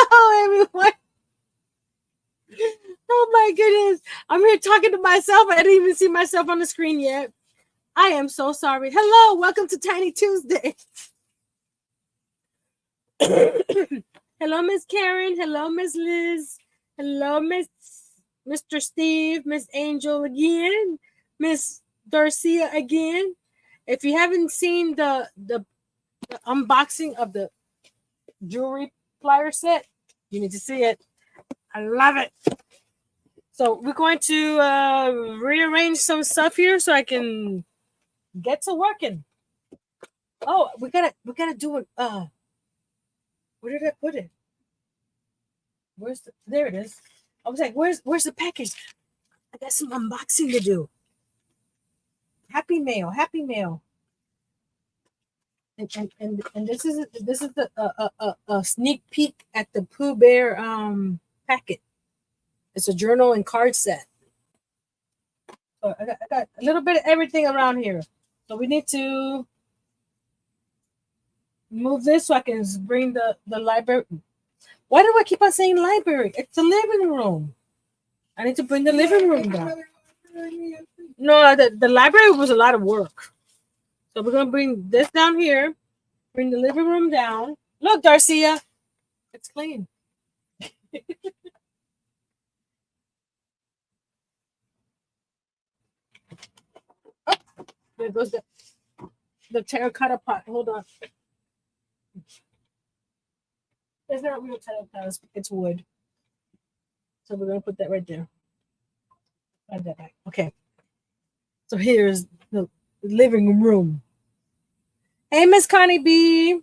Hello, everyone. Oh my goodness. I'm here talking to myself. I didn't even see myself on the screen yet. I am so sorry. Hello, welcome to Tiny Tuesday. Hello, Miss Karen. Hello, Miss Liz. Hello, Mr. Steve, Miss Angel again, Miss Darcia again. If you haven't seen the unboxing of the jewelry flyer set, you need to see it. I love it. So we're going to rearrange some stuff here so I can get to working. Oh, we gotta do it. Where did I put it? There it is. I was like, where's the package? I got some unboxing to do. Happy mail, happy mail. And this is the a sneak peek at the Pooh Bear packet. It's a journal and card set. So I got a little bit of everything around here. So we need to move this so I can bring the library. Why do I keep on saying library? It's the living room. I need to bring the living room down. No, the library was a lot of work. So we're gonna bring this down here, bring the living room down. Look, Darcia, it's clean. Oh, there goes the terracotta pot. Hold on. It's not real terracotta, it's wood. So we're gonna put that right there. Add that back. Okay. So here's the living room. Hey, Miss Connie B.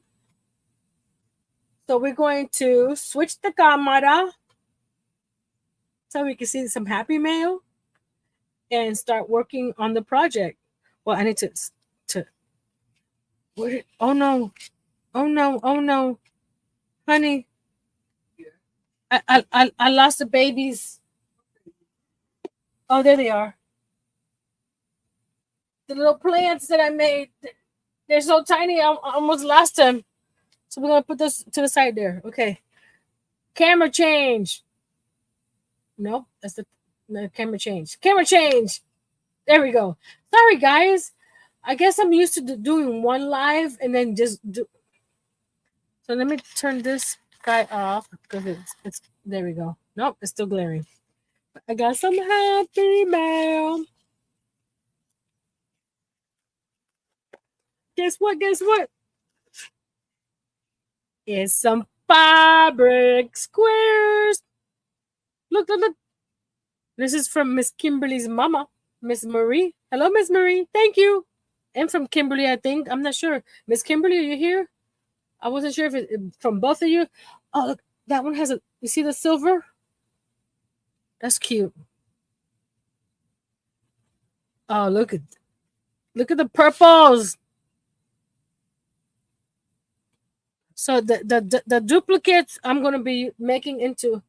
So we're going to switch the camera so we can see some happy mail and start working on the project. Well, I need to oh no, honey, I lost the babies. Oh, there they are. The little plants that I made, they're so tiny. I almost lost them. So we're gonna put this to the side there. Okay. Camera change. Nope, that's the camera change. Camera change. There we go. Sorry, guys. I guess I'm used to doing one live and then just do. So let me turn this guy off because it's there we go. Nope, it's still glaring. I got some happy mail. Guess what? Guess what? It's some fabric squares. Look, look, look. This is from Miss Kimberly's mama, Miss Marie. Hello, Miss Marie. Thank you. And from Kimberly, I think. I'm not sure. Miss Kimberly, are you here? I wasn't sure if it's from both of you. Oh, look, that one has you see the silver? That's cute. Oh, look at the purples. So the duplicates I'm gonna be making into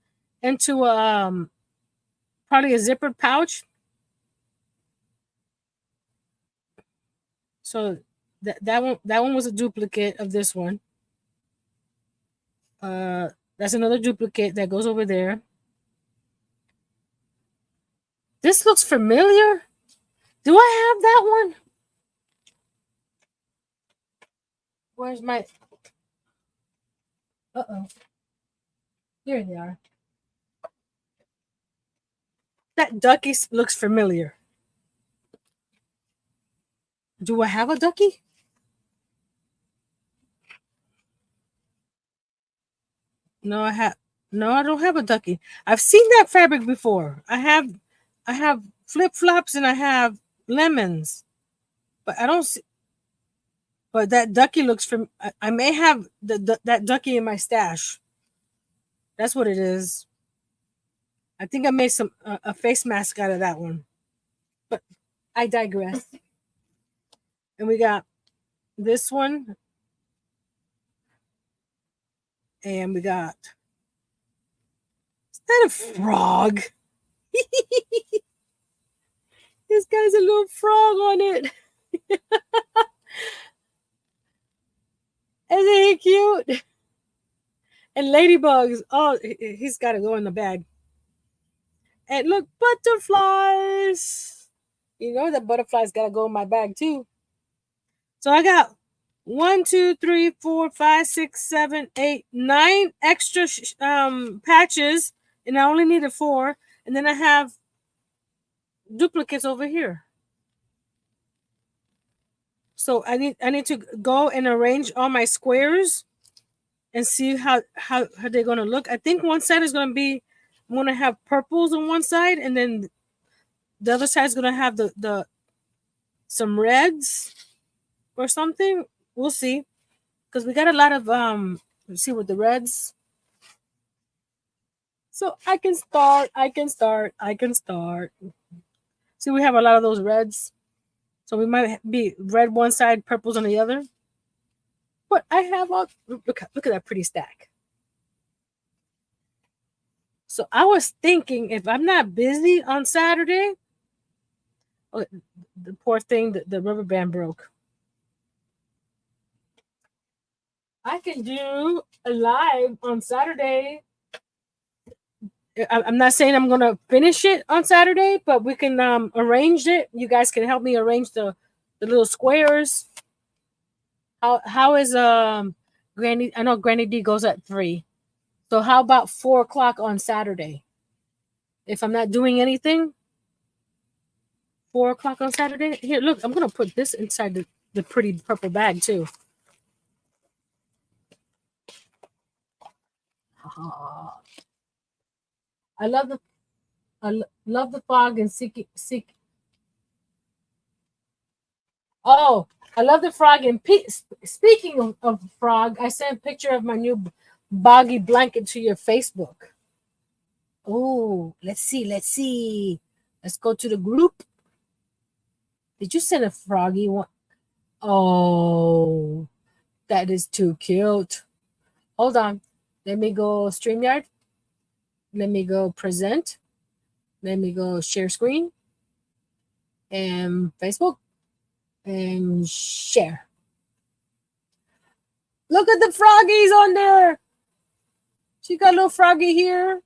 probably a zippered pouch. So that one was a duplicate of this one. That's another duplicate that goes over there. This looks familiar. Do I have that one? Where's my? Uh-oh. Here they are. That ducky looks familiar. Do I have a ducky? No, I don't have a ducky. I've seen that fabric before. I have flip-flops and I have lemons. But I don't see. But that ducky looks from. I may have that ducky in my stash. That's what it is. I think I made some a face mask out of that one. But I digress. And we got this one. And we got. Is that a frog? This guy's a little frog on it. Isn't he cute? And ladybugs. Oh, he's got to go in the bag. And look, butterflies. You know that butterflies got to go in my bag too. So I got 1, 2, 3, 4, 5, 6, 7, 8, 9 extra patches, and I only needed 4. And then I have duplicates over here. So I need to go and arrange all my squares and see how they're gonna look. I think one side is gonna be, I'm gonna have purples on one side, and then the other side is gonna have the some reds or something. We'll see, because we got a lot of let's see with the reds. So I can start. I can start. I can start. See, we have a lot of those reds, so we might be red one side, purples on the other. But I have all look at that pretty stack. So I was thinking, if I'm not busy on Saturday, oh, the poor thing, the rubber band broke. I can do a live on Saturday. I'm not saying I'm gonna finish it on Saturday, but we can arrange it. You guys can help me arrange the little squares. How is Granny? I know Granny D goes at 3. So how about 4 o'clock on Saturday? If I'm not doing anything, 4 o'clock on Saturday. Here, look, I'm gonna put this inside the pretty purple bag too. I love the love the fog and seek. Oh, I love the frog. And speaking of frog, I sent a picture of my new boggy blanket to your Facebook. Oh, let's see. Let's see. Let's go to the group. Did you send a froggy one? Oh, that is too cute. Hold on. Let me go StreamYard. Let me go present. Let me go share screen. And Facebook. And share. Look at the froggies on there. She got a little froggy here.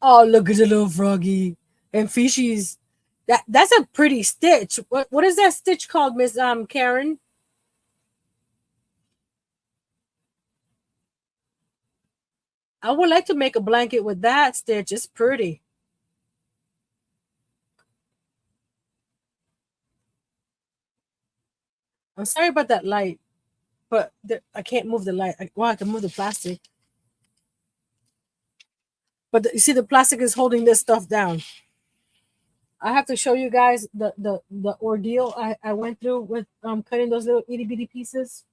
Oh, look at the little froggy and fishies. That's a pretty stitch. What is that stitch called, Miss Karen? I would like to make a blanket with that stitch. It's pretty. I'm sorry about that light, but I can't move the light. Well, I can move the plastic. But you see, the plastic is holding this stuff down. I have to show you guys the ordeal I went through with cutting those little itty bitty pieces.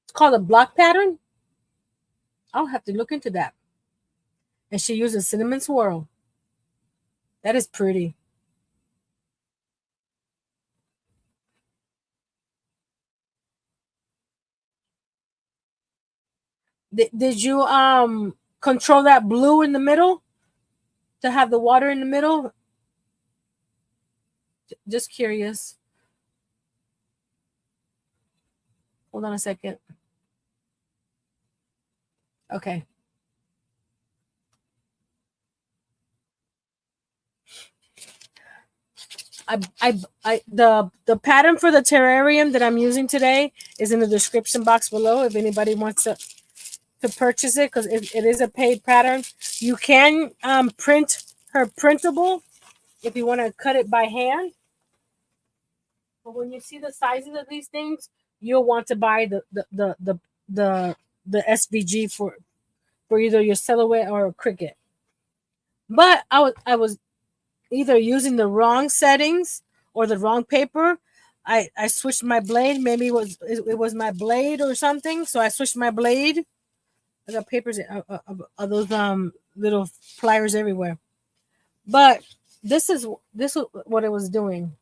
It's called a block pattern. I'll have to look into that. And she uses cinnamon swirl. That is pretty. Did you control that blue in the middle to have the water in the middle? Just curious. Hold on a second. Okay. The pattern for the terrarium that I'm using today is in the description box below if anybody wants to purchase it, because it is a paid pattern. You can print her printable if you want to cut it by hand. But when you see the sizes of these things, you'll want to buy the SVG for either your silhouette or Cricut. But I was either using the wrong settings or the wrong paper. I switched my blade. Maybe it was my blade or something. So I switched my blade. I got papers of those little pliers everywhere. But this is what it was doing.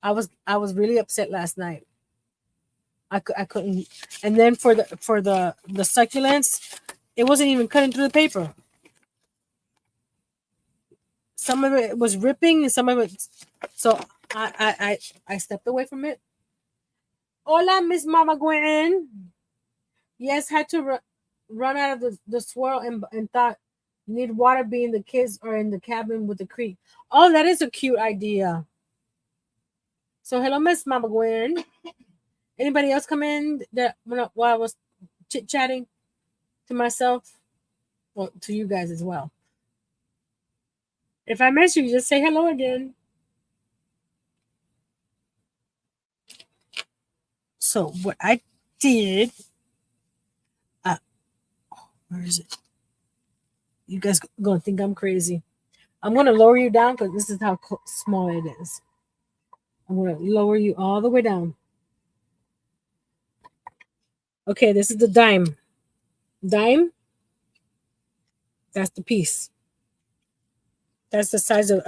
I was really upset last night. I couldn't. And then for the succulents, it wasn't even cutting through the paper. Some of it was ripping, and some of it. So I stepped away from it. Hola, Miss Mama Gwen. Yes, had to run out of the swirl and thought need water being the kids are in the cabin with the creek. Oh, that is a cute idea. So hello, Miss Mama Gwen. Anybody else come in that while I was chit chatting to myself? Well, to you guys as well. If I miss you, just say hello again. So what I did, uh, where is it? You guys gonna think I'm crazy. I'm gonna lower you down because this is how small it is. I'm gonna lower you all the way down. Okay, this is the dime. Dime. That's the piece. That's the size of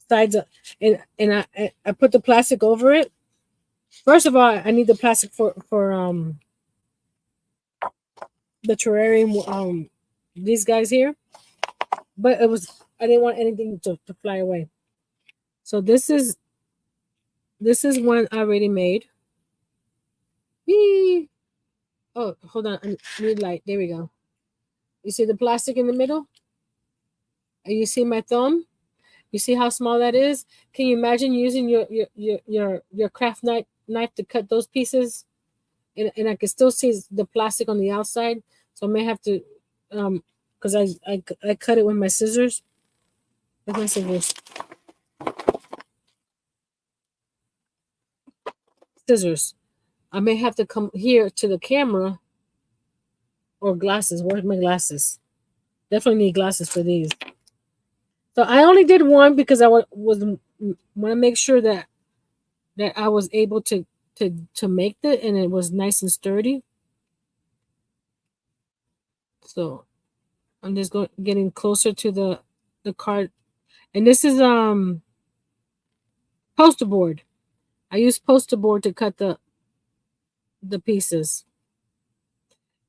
size of, and I put the plastic over it. First of all, I need the plastic for the terrarium these guys here, but I didn't want anything to fly away. So this is one I already made. Whee! Oh, hold on, I need light. There we go. You see the plastic in the middle? And you see my thumb? You see how small that is? Can you imagine using your craft knife to cut those pieces? And I can still see the plastic on the outside. So I may have to because I cut it with my scissors. With my scissors. Scissors. I may have to come here to the camera or glasses. Where's my glasses? Definitely need glasses for these. So I only did one because I was want to make sure that I was able to make it and it was nice and sturdy. So I'm just getting closer to the card, and this is poster board. I use poster board to cut the pieces,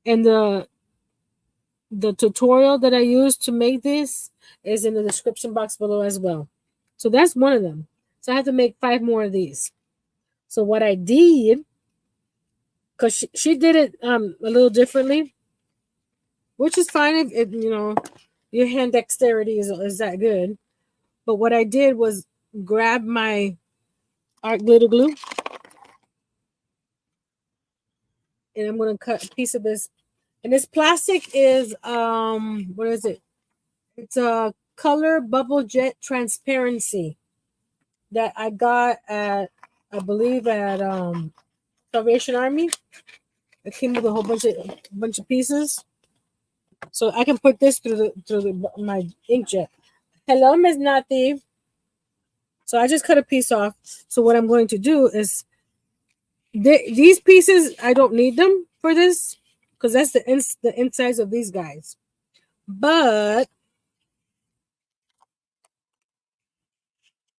and the tutorial that I used to make this is in the description box below as well. So that's one of them. So I have to make 5 more of these. So what I did, because she did it a little differently, which is fine if your hand dexterity is that good. But what I did was grab my art glitter glue, and I'm gonna cut a piece of this. And this plastic is what is it? It's a color bubble jet transparency that I got at, I believe, at Salvation Army. It came with a whole bunch of pieces, so I can put this through my inkjet. Hello, Miss Nati. So I just cut a piece off. So what I'm going to do is these pieces I don't need them for this because that's the insides of these guys. But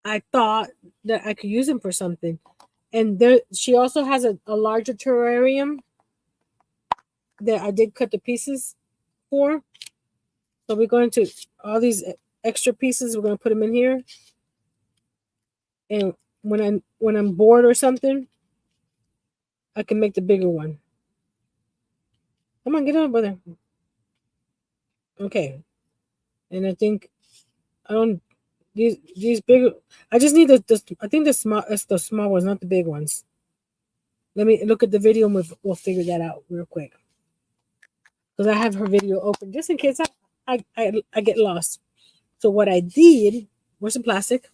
I thought that I could use them for something. And there, she also has a larger terrarium that I did cut the pieces for. So we're going to all these extra pieces. We're going to put them in here. And when I'm bored or something, I can make the bigger one. Come on, get over there. Okay. And I think I don't these bigger. I just need I think it's the small ones, not the big ones. Let me look at the video and we'll figure that out real quick. Because I have her video open just in case I get lost. So what I did, where's some plastic?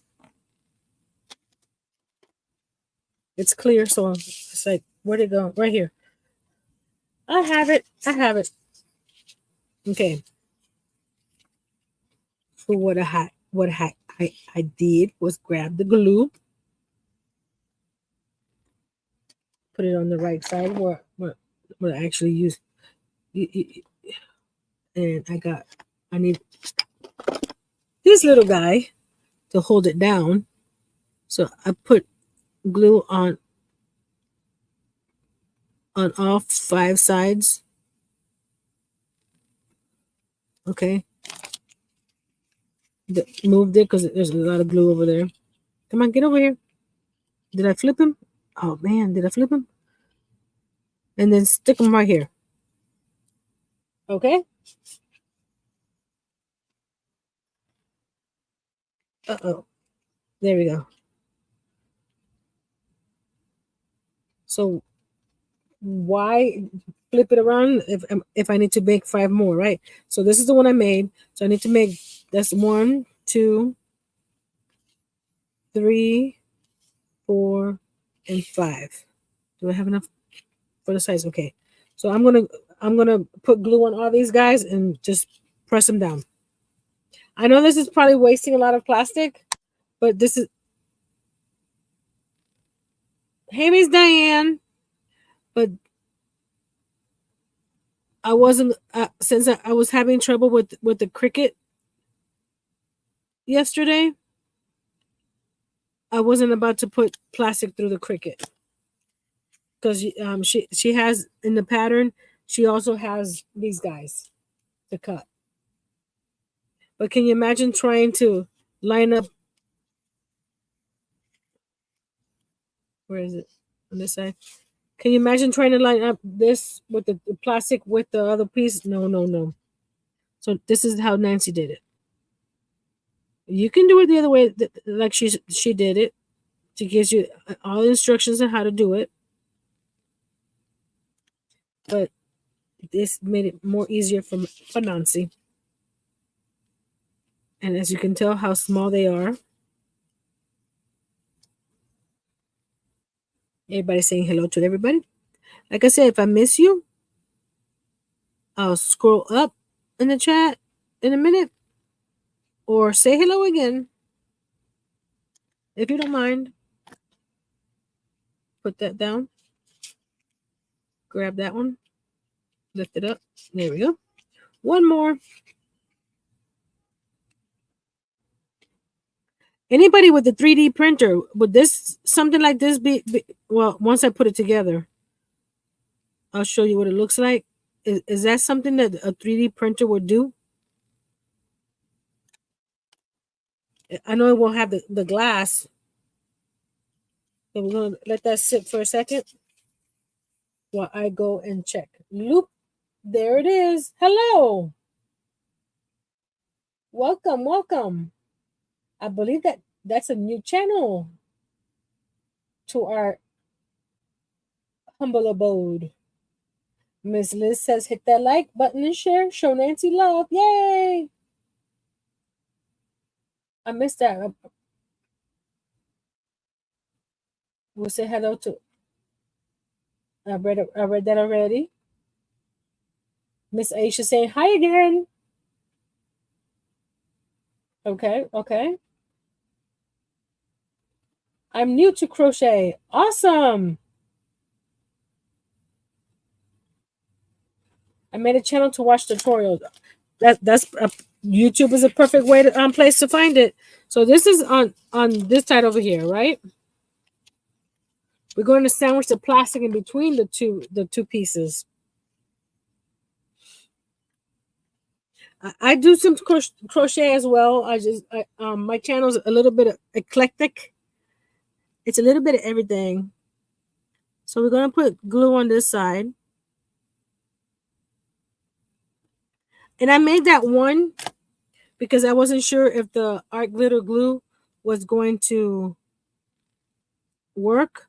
It's clear, so it's like, where'd it go? Right here. I have it. I have it. Okay. So I did was grab the glue, put it on the right side where I actually use, and I need this little guy to hold it down. So I put glue on all 5 sides. Okay. Moved it because there's a lot of glue over there. Come on, get over here. Did I flip him? Oh man, did I flip him? And then stick him right here. Okay. Uh-oh. There we go. So why flip it around if I need to make 5 more, right? So this is the one I made. So I need to make that's 1, 2, 3, 4, and 5. Do I have enough for the size? Okay. So I'm gonna put glue on all these guys and just press them down. I know this is probably wasting a lot of plastic, but this is hey Miss Diane. But I wasn't since I was having trouble with the Cricut yesterday. I wasn't about to put plastic through the Cricut because she has in the pattern. She also has these guys to cut. But can you imagine trying to line up? Where is it on this side? Can you imagine trying to line up this with the plastic with the other piece? No, no, no. So this is how Nancy did it. You can do it the other way, like she did it. She gives you all the instructions on how to do it, but this made it more easier for Nancy. And as you can tell, how small they are. Everybody's saying hello to everybody. Like I said, if I miss you, I'll scroll up in the chat in a minute or say hello again if you don't mind. Put that down. Grab that one. Lift it up. There we go. One more. Anybody with a 3D printer, would this something like this be well, once I put it together, I'll show you what it looks like. Is that something that a 3D printer would do? I know it won't have the glass. So we're gonna let that sit for a second while I go and check. Loop, there it is. Hello. Welcome, welcome. I believe that's a new channel to our humble abode. Miss Liz says hit that like button and share. Show Nancy love. Yay! I missed that. We'll say hello to. I read that already. Miss Aisha saying hi again. Okay, okay. I'm new to crochet. Awesome. I made a channel to watch tutorials. That's YouTube is a perfect way to place to find it. So this is on this side over here, right? We're going to sandwich the plastic in between the two pieces. I do some crochet as well. My channel's a little bit eclectic. It's a little bit of everything. So we're going to put glue on this side. And I made that one because I wasn't sure if the art glitter glue was going to work.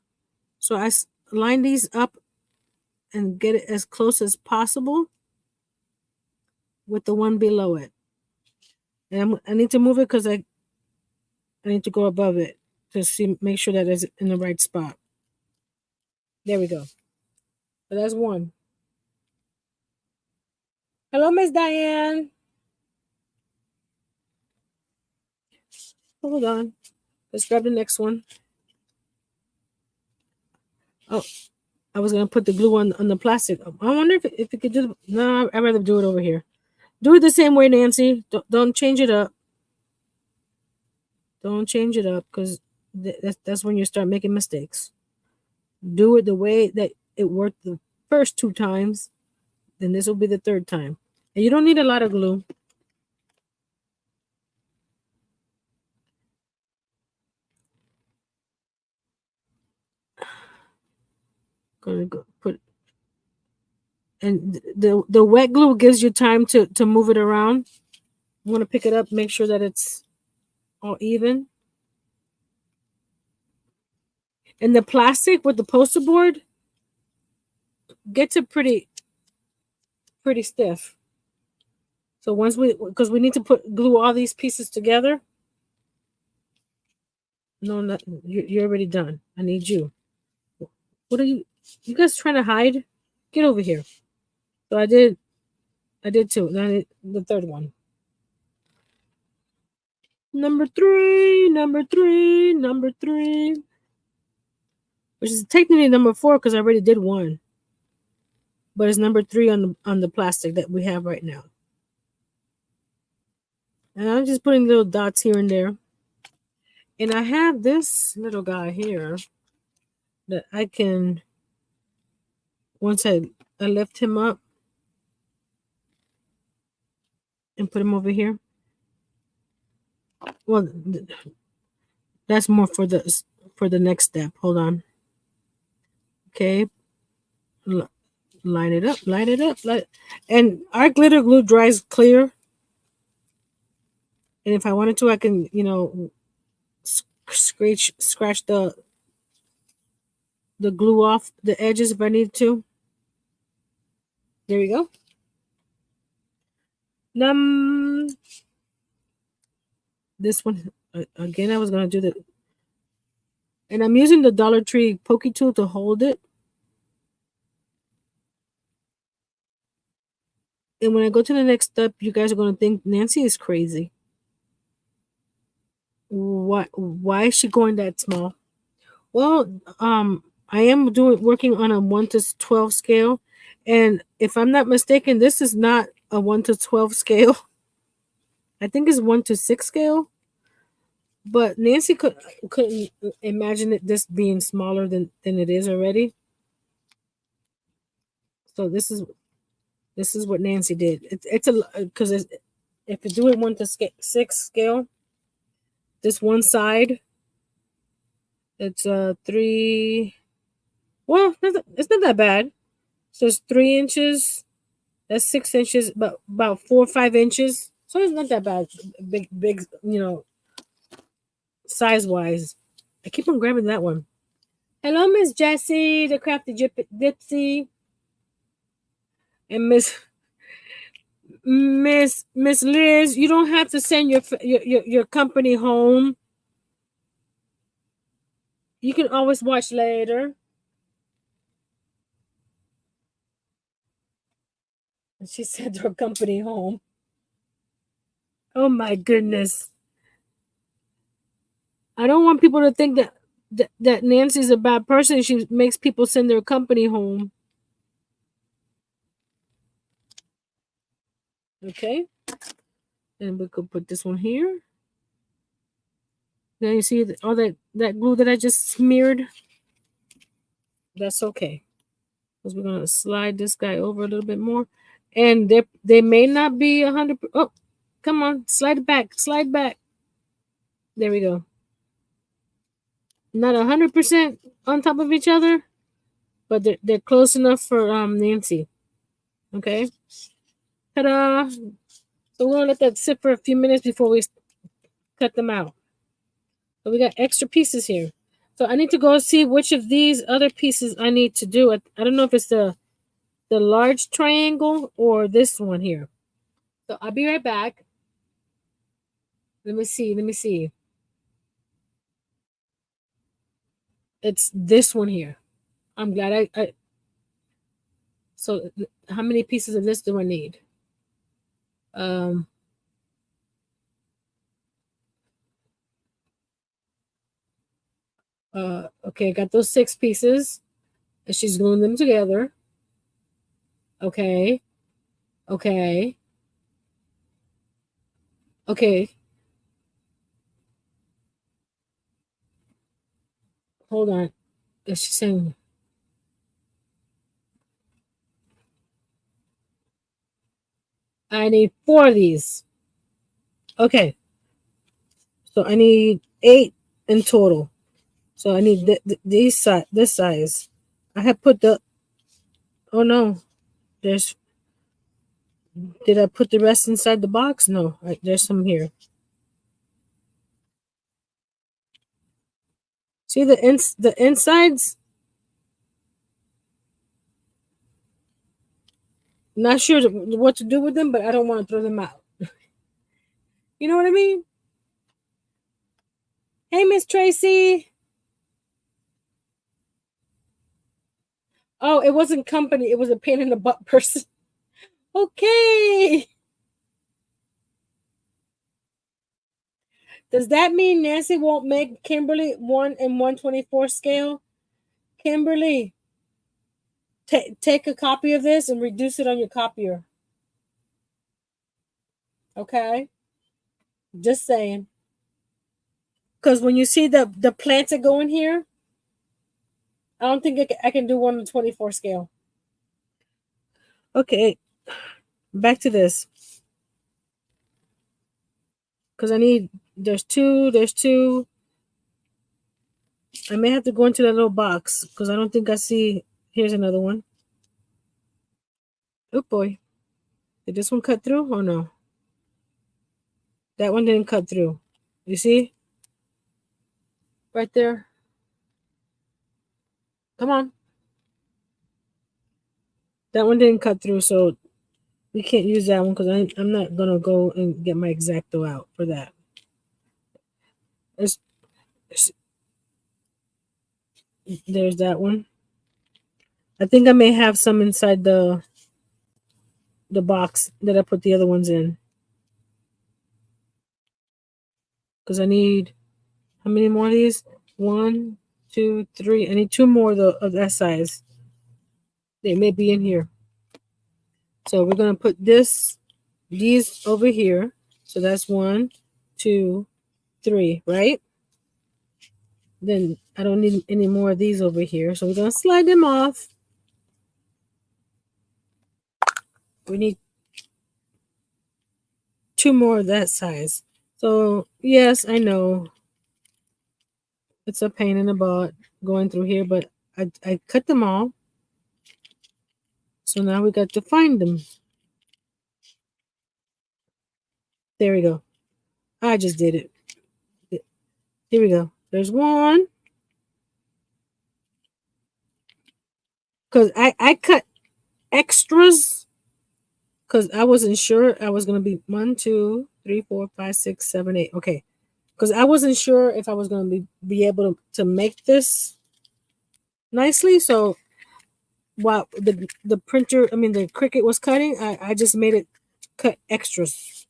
So I line these up and get it as close as possible with the one below it. And I need to move it because I need to go above it to make sure that it's in the right spot. There we go. So that's one. Hello, Miss Diane. Hold on. Let's grab the next one. Oh, I was gonna put the glue on the plastic. I wonder if it could do. No, I'd rather do it over here. Do it the same way, Nancy. Don't change it up. Don't change it up because that's when you start making mistakes. Do it the way that it worked the first 2 times. Then this will be the 3rd time. And you don't need a lot of glue. Gonna go put, and the wet glue gives you time to move it around. I'm gonna pick it up, make sure that it's all even. And the plastic with the poster board gets it pretty stiff. So once because we need to glue all these pieces together. No, not you're already done. I need you. What are you guys trying to hide? Get over here. So I did two. Then the third one. Number three, number three, number three. Which is technically number four because I already did one. But it's number three on the plastic that we have right now. And I'm just putting little dots here and there. And I have this little guy here that I can, once I lift him up and put him over here. Well, that's more for the next step. Hold on. Okay. Line it up, line it up. And our glitter glue dries clear. And if I wanted to, I can, scratch the glue off the edges if I need to. There we go. This one again. I was gonna do and I'm using the Dollar Tree pokey tool to hold it. And when I go to the next step, you guys are gonna think Nancy is crazy. Why is she going that small? Well, I am working on a 1 to 12 scale, and if I'm not mistaken, this is not a 1 to 12 scale. I think it's 1 to 6 scale. But Nancy couldn't imagine this being smaller than it is already. So this is what Nancy did. It's a because if you do it 1 to 6 scale, this one side, it's 3. Well, it's not that bad. So it's 3 inches. That's 6 inches, about 4 or 5 inches. So it's not that bad. Big, size wise. I keep on grabbing that one. Hello, Miss Jessie, the crafty Dipsy, and Miss Liz. You don't have to send your company home. You can always watch later. And she sent her company home. Oh my goodness. I don't want people to think that Nancy's a bad person. She makes people send their company home. Okay. And we could put this one here. Now you see all that glue that I just smeared? That's okay. Because we're going to slide this guy over a little bit more. And they may not be 100%. Oh, come on. Slide it back. Slide back. There we go. Not 100% on top of each other, but they're close enough for Nancy. Okay. Ta-da. So we're going to let that sit for a few minutes before we cut them out. So we got extra pieces here. So I need to go see which of these other pieces I need to do. I don't know if it's the large triangle or this one here. So I'll be right back. Let me see. It's this one here. I'm glad I so how many pieces of this do I need? Okay, I got those 6 pieces. And she's gluing them together. Okay. Okay. Okay. Hold on. Is she saying I need 4 of these? Okay. So I need 8 in total. So I need this size. I had put the. Oh no, there's. Did I put the rest inside the box? No, there's some here. See the insides. Not sure what to do with them, but I don't want to throw them out. You know what I mean? Hey, Miss Tracy. Oh, it wasn't company. It was a pain in the butt person. Okay. Does that mean Nancy won't make Kimberly 1 and 1/24 scale? Kimberly, take a copy of this and reduce it on your copier. Okay? Just saying. Because when you see the plants that go in here, I don't think I can do 1/24 scale. Okay, back to this. Because there's two. I may have to go into that little box because I don't think I see. Here's another one. Oh boy. Did this one cut through? Oh no. That one didn't cut through. You see? Right there. Come on. That one didn't cut through, so we can't use that one because I'm not going to go and get my X-Acto out for that. There's that one. I think I may have some inside the box that I put the other ones in. Because I need, how many more of these? 1, 2, 3. I need 2 more of that size. They may be in here. So we're going to put these over here. So that's 1, 2, 3, right? Then I don't need any more of these over here. So we're going to slide them off. We need 2 more of that size. So yes, I know it's a pain in the butt going through here, but I cut them all. So now we got to find them. There we go. I just did it. Here we go. There's one. Because I cut extras because I wasn't sure I was going to be 1, 2, 3, 4, 5, 6, 7, 8. Okay. Because I wasn't sure if I was going to be able to make this nicely. So while the printer, I mean, the Cricut was cutting, I just made it cut extras.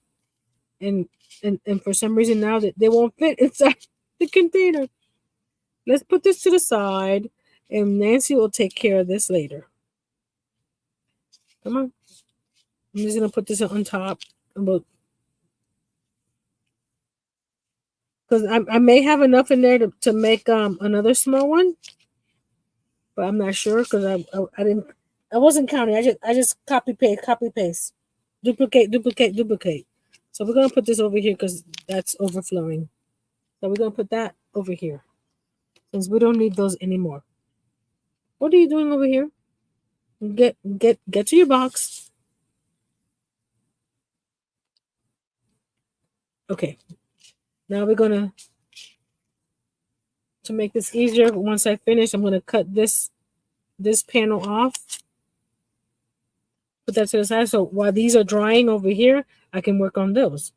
And for some reason now that they won't fit inside the container. Let's put this to the side and Nancy will take care of this later. Come on. I'm just going to put this on top. Because I may have enough in there to make another small one. But I'm not sure because I wasn't counting. I just copy paste. Duplicate. So we're going to put this over here because that's overflowing. So we're going to put that over here since we don't need those anymore. What are you doing over here? Get to your box. Okay. Now we're going to make this easier. Once I finish, I'm going to cut this panel off. Put that to the side. So while these are drying over here, I can work on those.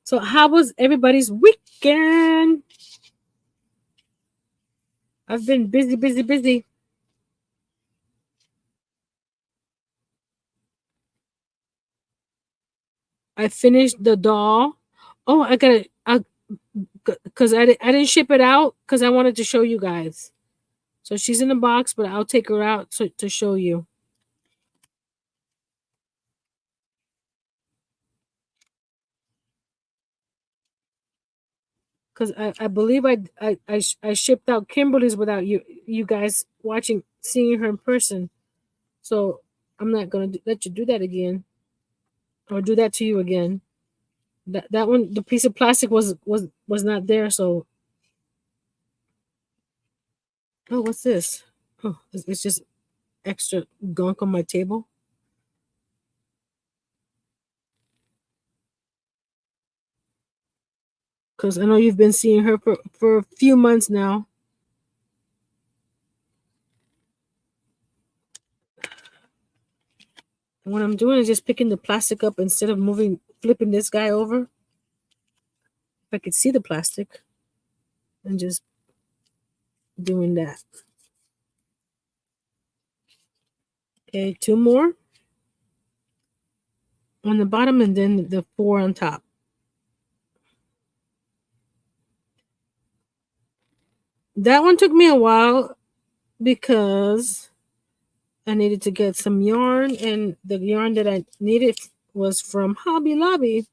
So how was everybody's weekend? I've been busy. I finished the doll. Oh, I got it. Because I didn't ship it out because I wanted to show you guys. So she's in the box, but I'll take her out to show you. Because I believe I shipped out Kimberly's without you guys seeing her in person. So I'm not gonna let you do that again, or do that to you again. That one, the piece of plastic was not there. So, oh, what's this? Oh, it's just extra gunk on my table. Because I know you've been seeing her for a few months now. And what I'm doing is just picking the plastic up instead of flipping this guy over. If I could see the plastic, and just doing that. Okay, two more on the bottom, and then the four on top. That one took me a while because I needed to get some yarn, and the yarn that I needed was from Hobby Lobby.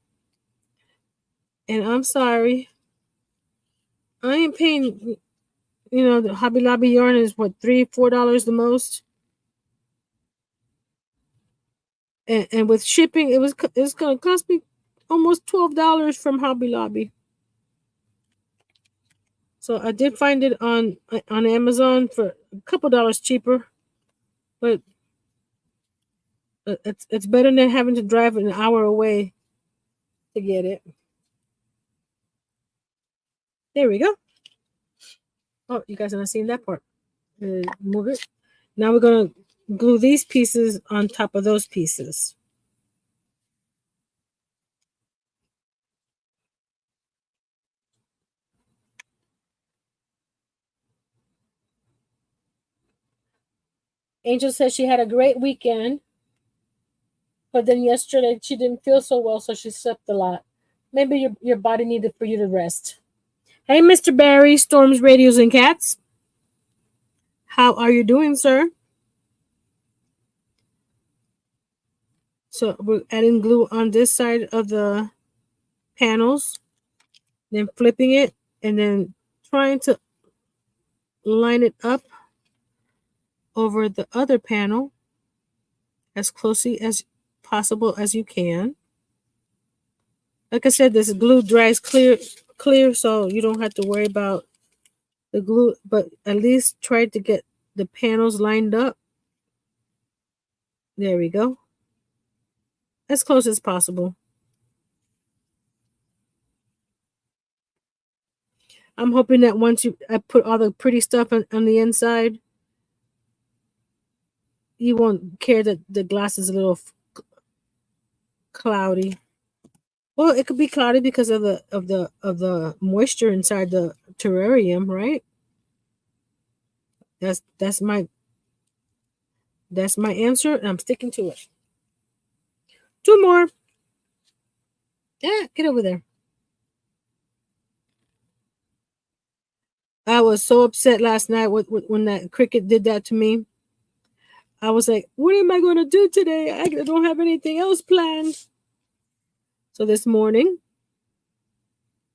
And I'm sorry, I ain't paying. The Hobby Lobby yarn is what, $3-4 the most, and with shipping, it's gonna cost me almost $12 from Hobby Lobby. So I did find it on Amazon for a couple dollars cheaper, but it's better than having to drive an hour away to get it. There we go. Oh, you guys are not seeing that part. Move it. Now we're gonna glue these pieces on top of those pieces. Angel says she had a great weekend, but then yesterday she didn't feel so well, so she slept a lot. Maybe your body needed for you to rest. Hey, Mr. Barry, Storms, Radios, and Cats. How are you doing, sir? So we're adding glue on this side of the panels, then flipping it, and then trying to line it up over the other panel as closely as possible as you can. Like I said, this glue dries clear, so you don't have to worry about the glue, but at least try to get the panels lined up. There we go. As close as possible. I'm hoping that once I put all the pretty stuff on the inside, you won't care that the glass is a little cloudy. Well, it could be cloudy because of the moisture inside the terrarium, right? That's my answer, and I'm sticking to it. Two more. Yeah, get over there. I was so upset last night when that cricket did that to me. I was like, what am I going to do today? I don't have anything else planned. So this morning,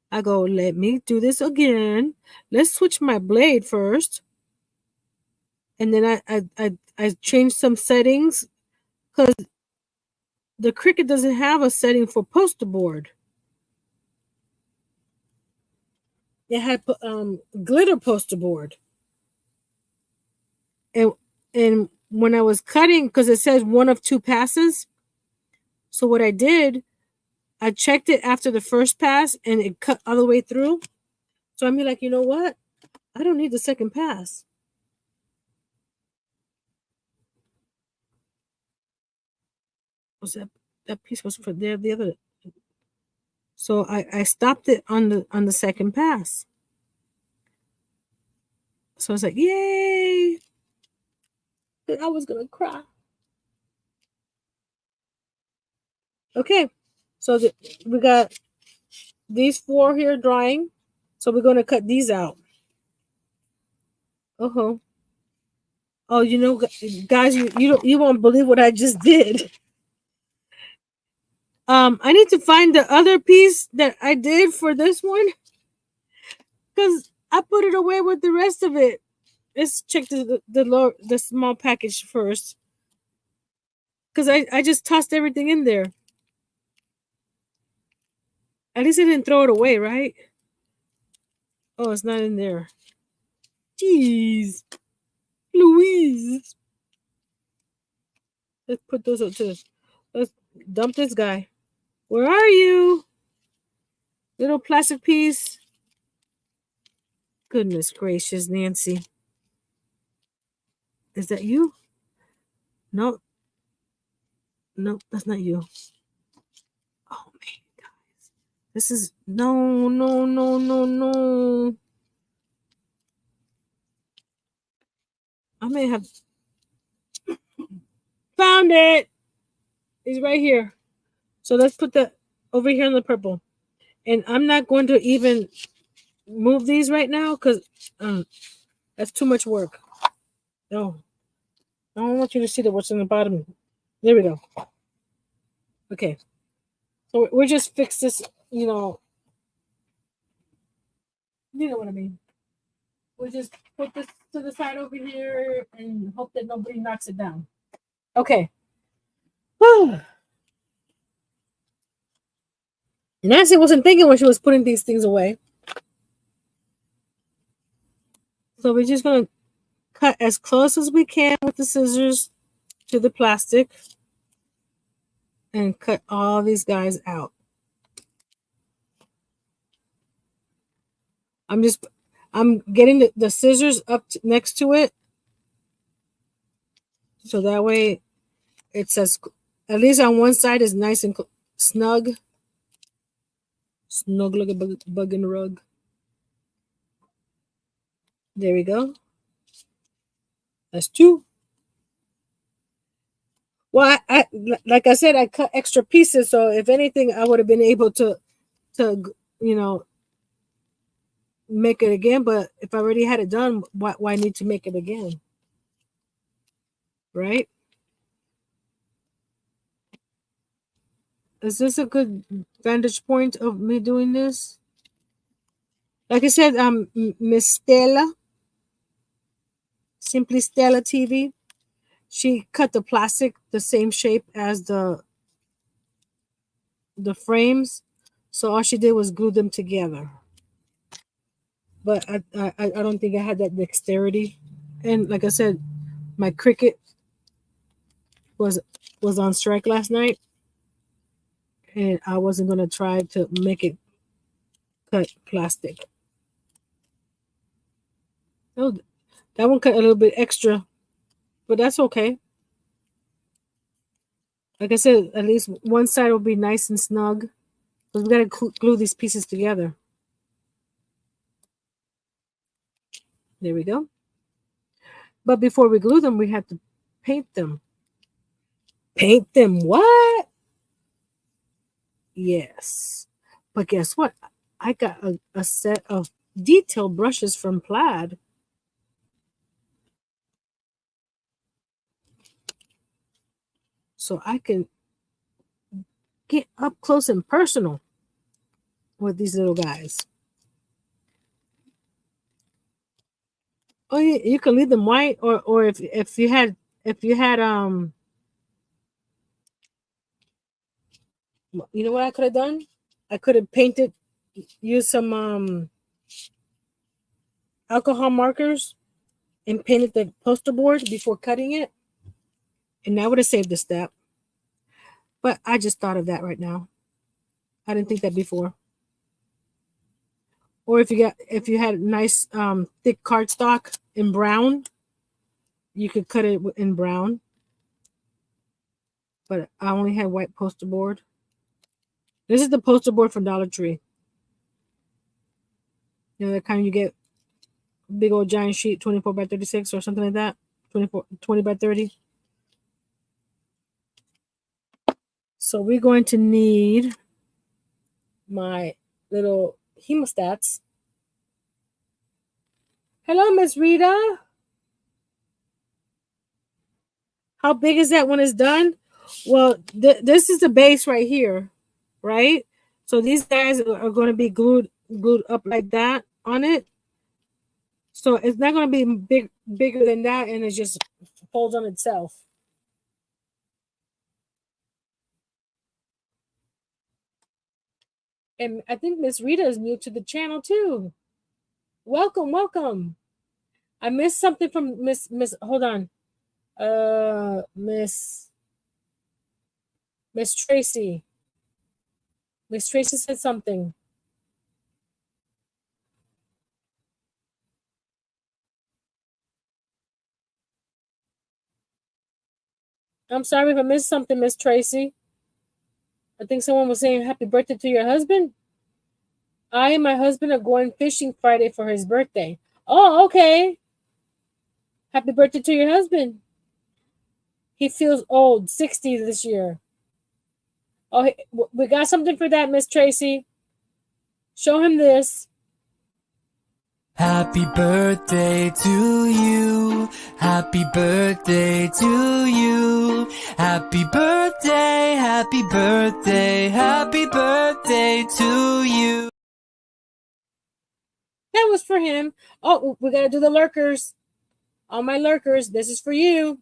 I go, let me do this again. Let's switch my blade first. And then I changed some settings because the Cricut doesn't have a setting for poster board. It had glitter poster board. And when I was cutting, because it says one of two passes, so what I did, I checked it after the first pass and it cut all the way through. So I'm like, you know what? I don't need the second pass. Was that piece was for there the other? So I stopped it on the second pass. So I was like, yay! I was gonna cry. Okay, so we got these four here drying. So we're gonna cut these out. Oh, guys, you won't believe what I just did. I need to find the other piece that I did for this one because I put it away with the rest of it. Let's check the small package first because I just tossed everything in there. At least I didn't throw it away, right? Oh, it's not in there. Jeez. Louise. Let's put those up to let's dump this guy. Where are you? Little plastic piece. Goodness gracious, Nancy. Is that you? No. No, that's not you. Oh man, guys. This is no, no, no, no, no. I may have found it. It's right here. So let's put that over here in the purple. And I'm not going to even move these right now because that's too much work. No, I don't want you to see what's in the bottom. There we go. Okay. So we just fix this, you know what I mean. We just put this to the side over here and hope that nobody knocks it down. Okay. Nancy wasn't thinking when she was putting these things away. So we're just going to cut as close as we can with the scissors to the plastic and cut all these guys out. I'm getting the scissors up next to it. So that way it says, at least on one side is nice and snug. Snug like a bug in the rug. There we go. That's two. Well, I like I said, I cut extra pieces, so if anything, I would have been able to make it again. But if I already had it done, why need to make it again? Right? Is this a good vantage point of me doing this? Like I said, Miss Stella, Simply Stella TV. She cut the plastic the same shape as the frames, so all she did was glue them together. But I don't think I had that dexterity, and like I said, my Cricut was on strike last night, and I wasn't gonna try to make it cut plastic. Oh, that one cut a little bit extra, but that's okay. Like I said, at least one side will be nice and snug. But we gotta glue these pieces together. There we go. But before we glue them, we have to paint them. Paint them what? Yes. But guess what? I got a set of detail brushes from Plaid. So I can get up close and personal with these little guys. Oh, you can leave them white, or if you had you know what I could have done? I could have painted, used some alcohol markers and painted the poster board before cutting it, and that would have saved a step. But I just thought of that right now. I didn't think that before. Or if you had nice thick cardstock in brown, you could cut it in brown. But I only had white poster board. This is the poster board from Dollar Tree. You know, that kind you get big old giant sheet, 24 by 36 or something like that. 20 by 30. So we're going to need my little hemostats. Hello, Miss Rita. How big is that when it's done? Well, this is the base right here, right? So these guys are going to be glued up like that on it. So it's not going to be bigger than that, and it just folds on itself. And I think Miss Rita is new to the channel too. Welcome, welcome. I missed something from Miss. Hold on, Miss Tracy. Miss Tracy said something. I'm sorry if I missed something, Miss Tracy. I think someone was saying happy birthday to your husband. I and my husband are going fishing Friday for his birthday. Oh, okay. Happy birthday to your husband. He feels old, 60 this year. Oh, we got something for that, Miss Tracy. Show him this. Happy birthday to you. Happy birthday to you. Happy birthday, happy birthday, happy birthday to you. That was for him. Oh, we got to do the lurkers. All my lurkers, this is for you.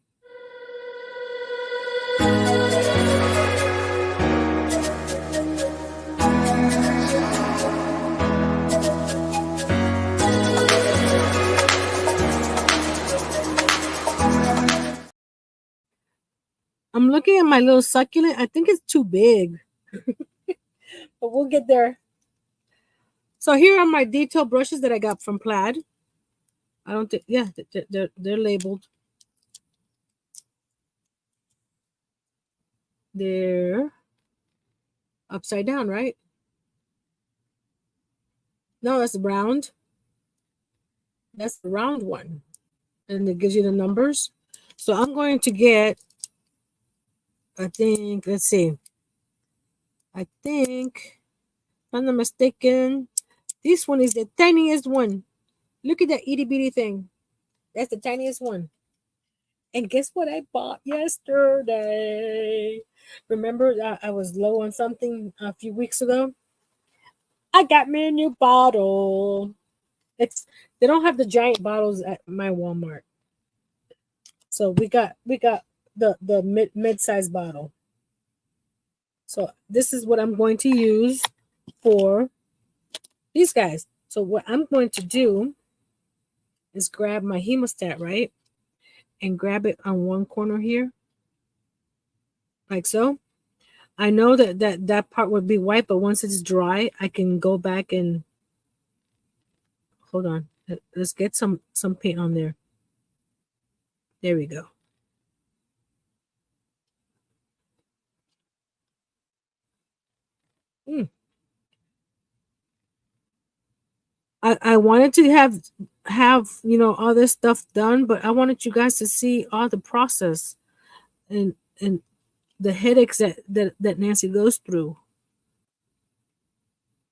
I'm looking at my little succulent. I think it's too big. But we'll get there. So here are my detail brushes that I got from Plaid. I don't think, yeah, they're labeled. They're upside down, right? No, that's round. That's the round one. And it gives you the numbers. So I'm going to get, I think, let's see. I think, if I'm not mistaken, this one is the tiniest one. Look at that itty bitty thing. That's the tiniest one. And guess what I bought yesterday? Remember I was low on something a few weeks ago? I got me a new bottle. They don't have the giant bottles at my Walmart. So we got the mid-size bottle. So this is what I'm going to use for these guys. So what I'm going to do is grab my hemostat, right? And grab it on one corner here. Like so. I know that part would be white, but once it's dry, I can go back and hold on. Let's get some paint on there. There we go. I wanted to have all this stuff done, but I wanted you guys to see all the process and the headaches that Nancy goes through.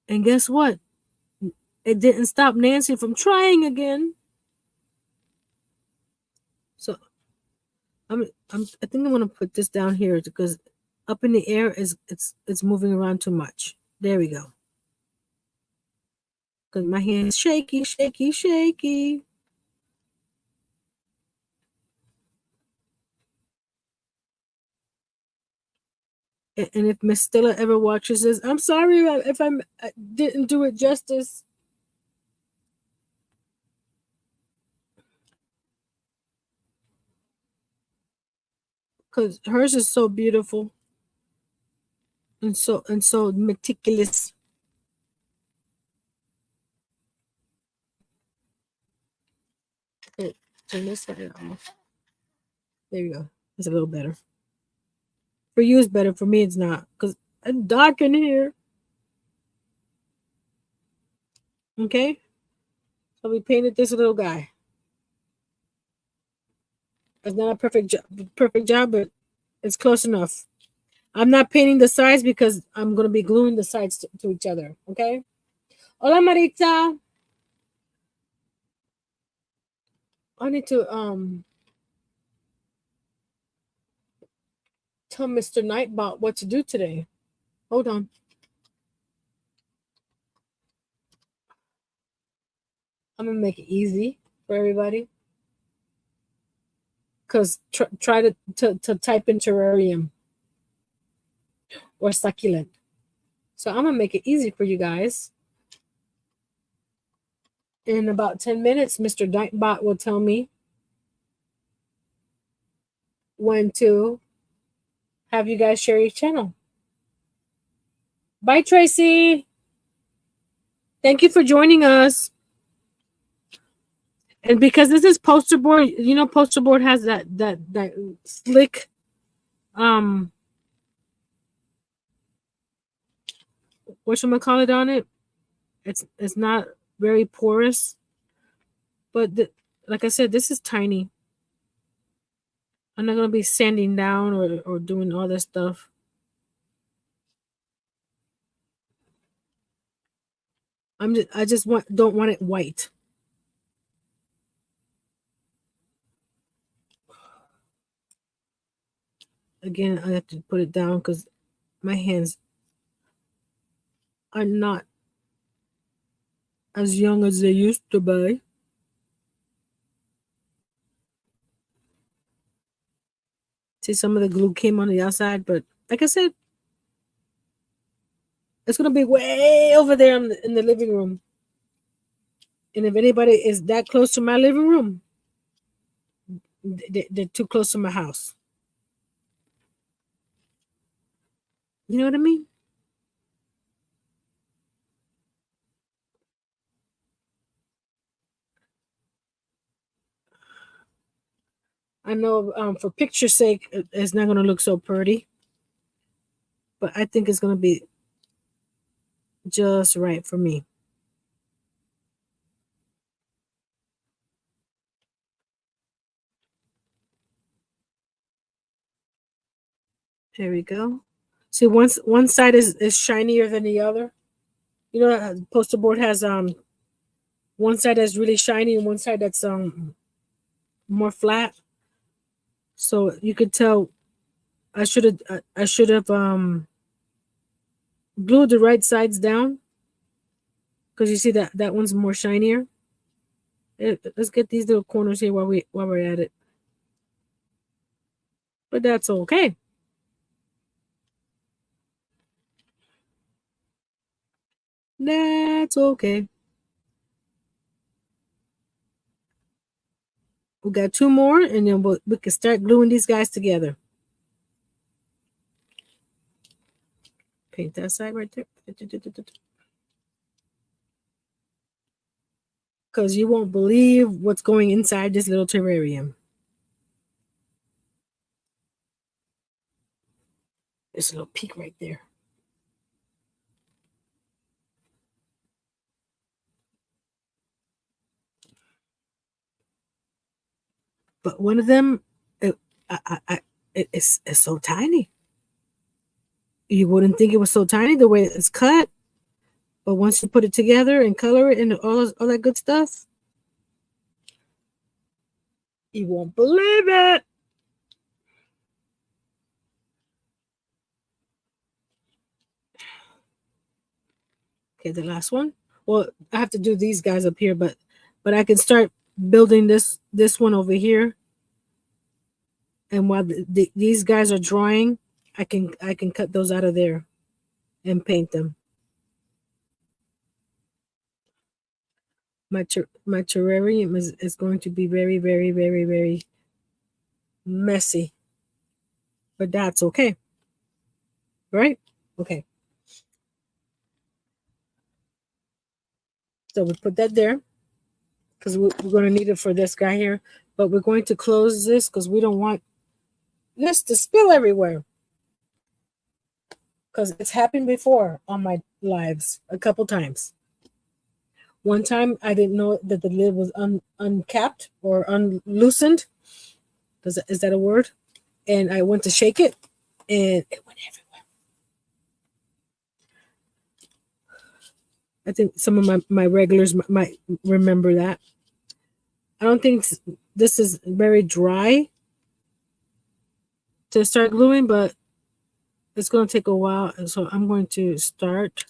And guess what? It didn't stop Nancy from trying again. So I think I'm gonna put this down here because up in the air it's moving around too much. There we go. Because my hand's shaky, shaky, shaky. And if Miss Stella ever watches this, I'm sorry if I didn't do it justice. Because hers is so beautiful and so meticulous. Okay, turn this side off. There you go. It's a little better. For you, it's better. For me, it's not because it's dark in here. Okay, so we painted this little guy. It's not a perfect job, but it's close enough. I'm not painting the sides because I'm gonna be gluing the sides to each other. Okay. Hola, Maritza. I need to tell Mr. Nightbot what to do today. Hold on. I'm gonna make it easy for everybody. Cause try to type in terrarium or succulent. So I'm gonna make it easy for you guys. In about 10 minutes, Mr. Nightbot will tell me when to have you guys share your channel. Bye, Tracy. Thank you for joining us. And because this is poster board, you know, poster board has that slick whatchamacallit on it. It's not very porous, but like I said, this is tiny. I'm not gonna be sanding down or doing all this stuff. I just don't want it white. Again, I have to put it down because my hands are not as young as they used to be. See, some of the glue came on the outside, but like I said, it's gonna be way over there in the living room. And if anybody is that close to my living room, they're too close to my house. You know what I mean? I know for picture's sake, it's not gonna look so pretty, but I think it's gonna be just right for me. There we go. See, one side is shinier than the other. You know, poster board has one side that's really shiny and one side that's more flat. So you could tell I should have glued the right sides down because you see that one's more shinier. Let's get these little corners here while we're at it. But that's okay. That's okay. We got two more, and then we can start gluing these guys together. Paint that side right there. Because you won't believe what's going inside this little terrarium. There's a little peak right there. But one of them, it's so tiny. You wouldn't think it was so tiny the way it's cut. But once you put it together and color it and all that good stuff, you won't believe it. Okay, the last one. Well, I have to do these guys up here, but I can start building this one over here. And while these guys are drying, I can cut those out of there and paint them. My terrarium is going to be very, very, very, very messy, but that's okay, right? Okay. So we put that there because we're going to need it for this guy here. But we're going to close this because we don't want this to spill everywhere. Because it's happened before on my lives a couple times. One time I didn't know that the lid was uncapped or unloosened. Is that a word? And I went to shake it and it went everywhere. I think some of my regulars might remember that. I don't think this is very dry to start gluing, but it's going to take a while. And so I'm going to start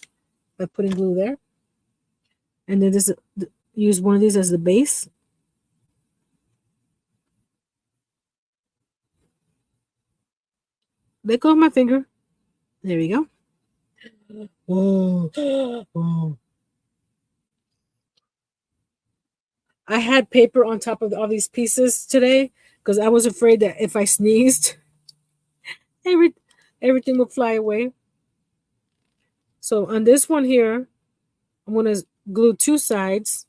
by putting glue there. And then use one of these as the base. Let go of my finger. There we go. Oh, oh. I had paper on top of all these pieces today because I was afraid that if I sneezed, every everything would fly away. So on this one here, I'm gonna glue two sides,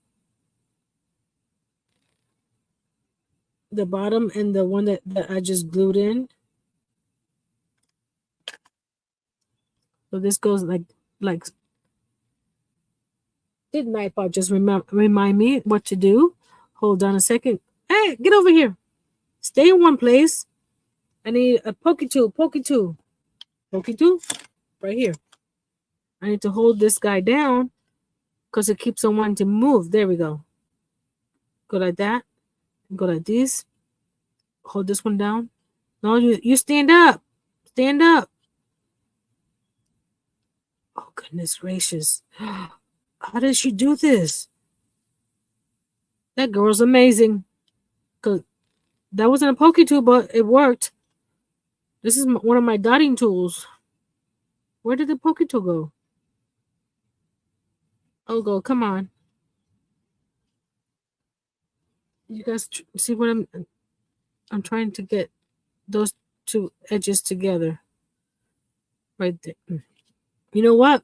the bottom and the one that I just glued in. So this goes like did Nightbot just remind me what to do? Hold on a second. Hey, get over here. Stay in one place. I need a pokey tool, right here. I need to hold this guy down because it keeps on wanting to move. There we go. Go like that. Go like this. Hold this one down. No, you stand up. Stand up. Oh goodness gracious. How did she do this? That girl's amazing. Cause that wasn't a pokey tool, but it worked. This is one of my dotting tools. Where did the pokey tool go? Oh, go! Come on. You guys see what I'm trying to get those two edges together. Right there. You know what?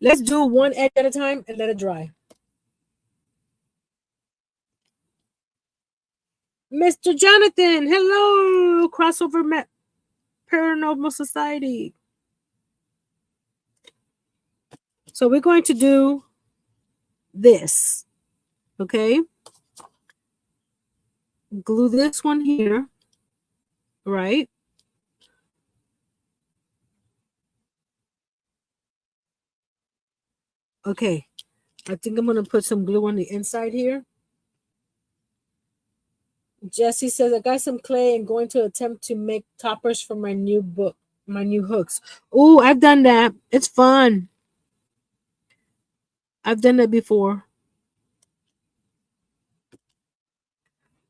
Let's do one edge at a time and let it dry. Mr. Jonathan, hello! Crossover Paranormal Society. So we're going to do this. Okay? Glue this one here. Right? Okay. I think I'm going to put some glue on the inside here. Jesse says, I got some clay and going to attempt to make toppers for my new book, my new hooks. Oh, I've done that. It's fun. I've done that before.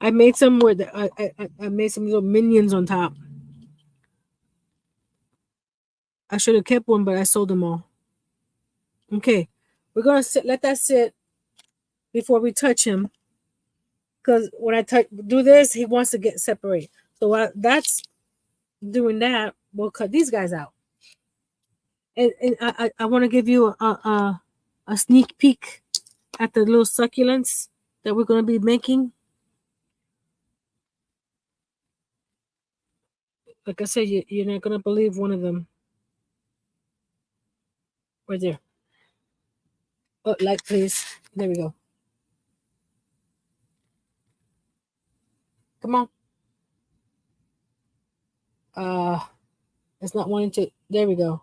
I made some where I made some little minions on top. I should have kept one, but I sold them all. Okay, we're gonna let that sit before we touch him, because when I do this, he wants to get separated. So that's doing that. We'll cut these guys out, and I want to give you a sneak peek at the little succulents that we're gonna be making. Like I said, you're not gonna believe one of them. Right there. Oh, light, please. There we go. Come on. It's not wanting to. There we go.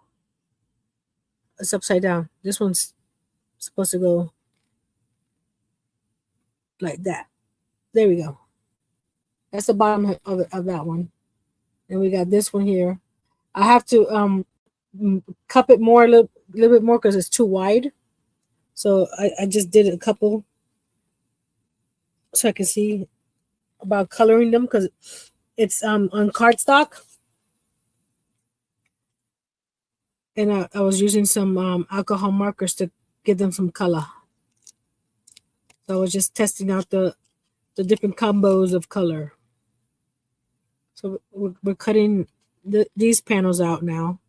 It's upside down. This one's supposed to go like that. There we go. That's the bottom of that one. And we got this one here. I have to cup it more, a little bit more because it's too wide. So I just did a couple so I can see about coloring them because it's on cardstock. And I was using some alcohol markers to give them some color. So I was just testing out the different combos of color. So we're cutting these panels out now.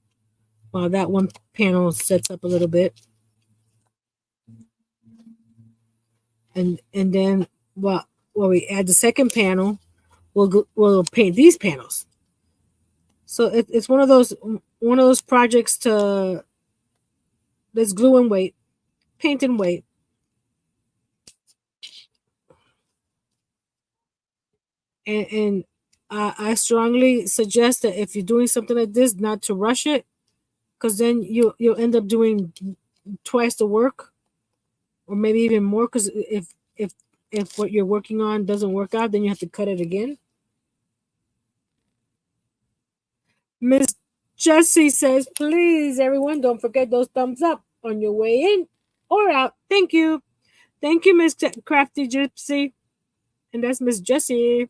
While that one panel sets up a little bit. And then while we add the second panel, we'll paint these panels. So it's one of those projects to let's glue and wait, paint and wait. And I strongly suggest that if you're doing something like this, not to rush it, because then you'll end up doing twice the work, or maybe even more. Because if what you're working on doesn't work out, then you have to cut it again. Miss Jessie says, please, everyone, don't forget those thumbs up on your way in or out. Thank you. Thank you, Miss Crafty Gypsy. And that's Miss Jessie.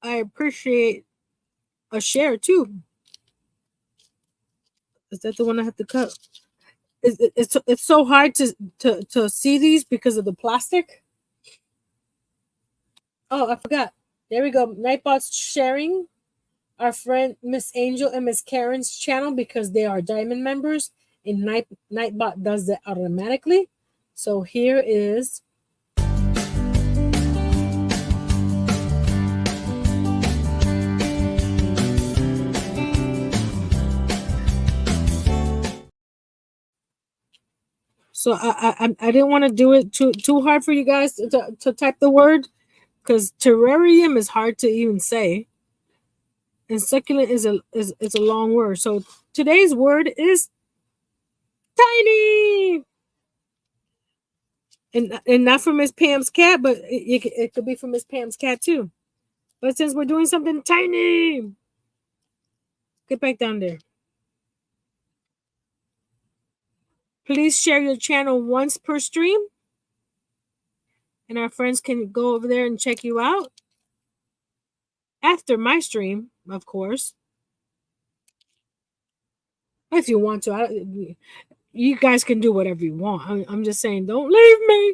I appreciate a share too. Is that the one I have to cut? It's so hard to see these because of the plastic. Oh, I forgot. There we go. Nightbot's sharing our friend Miss Angel and Miss Karen's channel because they are diamond members, and Nightbot does that automatically. So here is. So I didn't want to do it too hard for you guys to type the word, because terrarium is hard to even say, and succulent is a long word. So today's word is tiny, and not from Miss Pam's cat, but it could be from Miss Pam's cat too. But since we're doing something tiny, get back down there. Please share your channel once per stream, and our friends can go over there and check you out after my stream, of course. If you want to, you guys can do whatever you want. I'm just saying, don't leave me.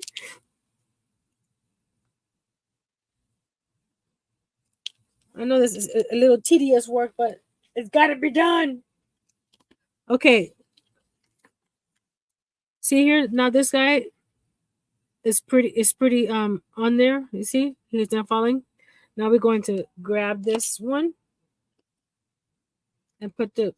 I know this is a little tedious work, but it's got to be done. Okay. See here now, this guy is pretty on there. You see, he's not falling. Now we're going to grab this one and put the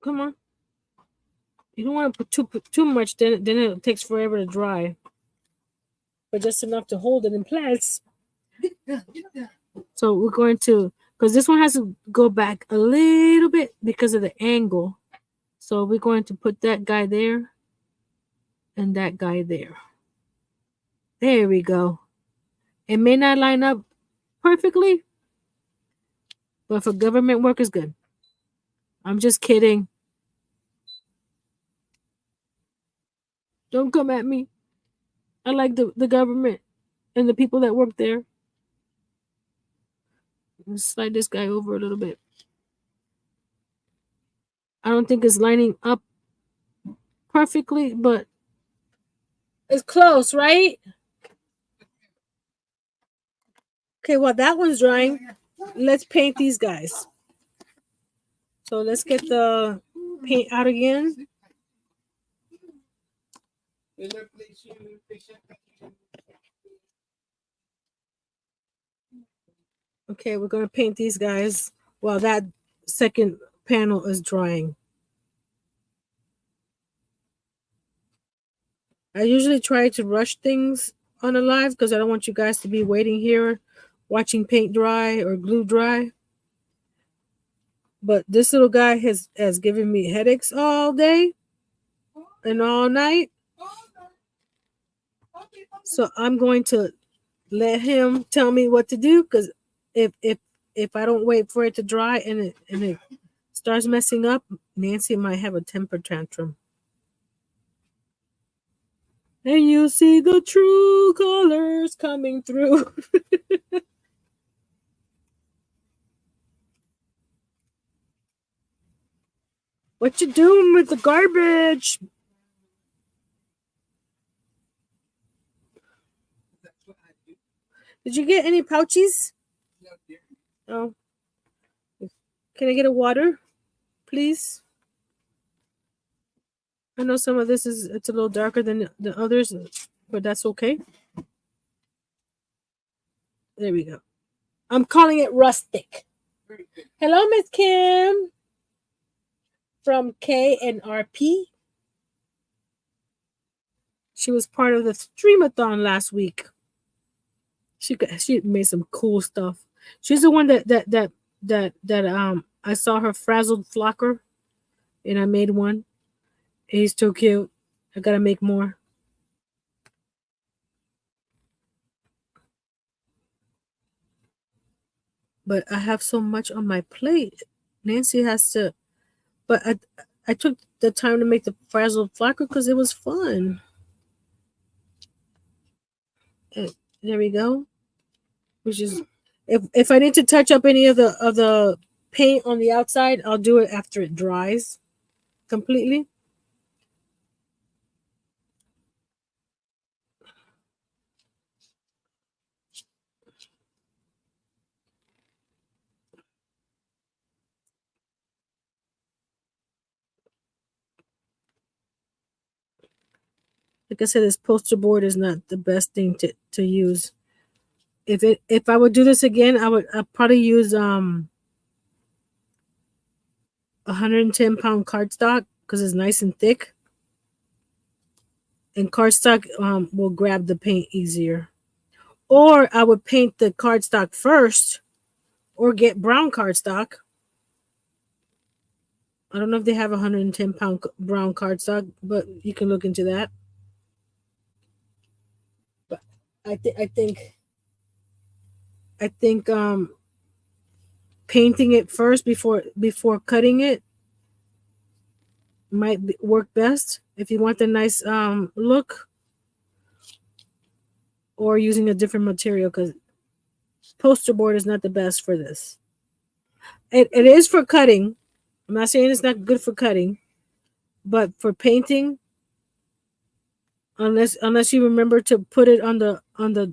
come on. You don't want to put too much, then it takes forever to dry. But just enough to hold it in place. So we're going to, because this one has to go back a little bit because of the angle. So we're going to put that guy there and that guy there. There we go. It may not line up perfectly, but for government work is good. I'm just kidding. Don't come at me. I like the government and the people that work there. Let's slide this guy over a little bit. I don't think it's lining up perfectly, but it's close, right? Okay, well, that one's drying. Let's paint these guys. So let's get the paint out again. Okay, we're going to paint these guys while that second panel is drying. I usually try to rush things on a live because I don't want you guys to be waiting here watching paint dry or glue dry. But this little guy has given me headaches all day and all night. So I'm going to let him tell me what to do, because if I don't wait for it to dry and it starts messing up, Nancy might have a temper tantrum. And you see the true colors coming through. What you doing with the garbage? Did you get any pouches? Oh. Can I get a water, please? I know some of this it's a little darker than the others, but that's okay. There we go. I'm calling it rustic. Hello, Miss Kim from KNRP. She was part of the streamathon last week. She made some cool stuff. She's the one that I saw her frazzled flocker, and I made one. He's too cute. I gotta make more. But I have so much on my plate. Nancy has to, but I took the time to make the frazzled flocker because it was fun. And there we go. Which is, if I need to touch up any of the paint on the outside, I'll do it after it dries completely. Like I said, this poster board is not the best thing to use. If I would do this again, I'd probably use 110-pound cardstock because it's nice and thick, and cardstock will grab the paint easier. Or I would paint the cardstock first, or get brown cardstock. I don't know if they have 110-pound brown cardstock, but you can look into that. But I think painting it first before cutting it might work best if you want the nice look, or using a different material because poster board is not the best for this. It is for cutting. I'm not saying it's not good for cutting, but for painting, unless you remember to put it on the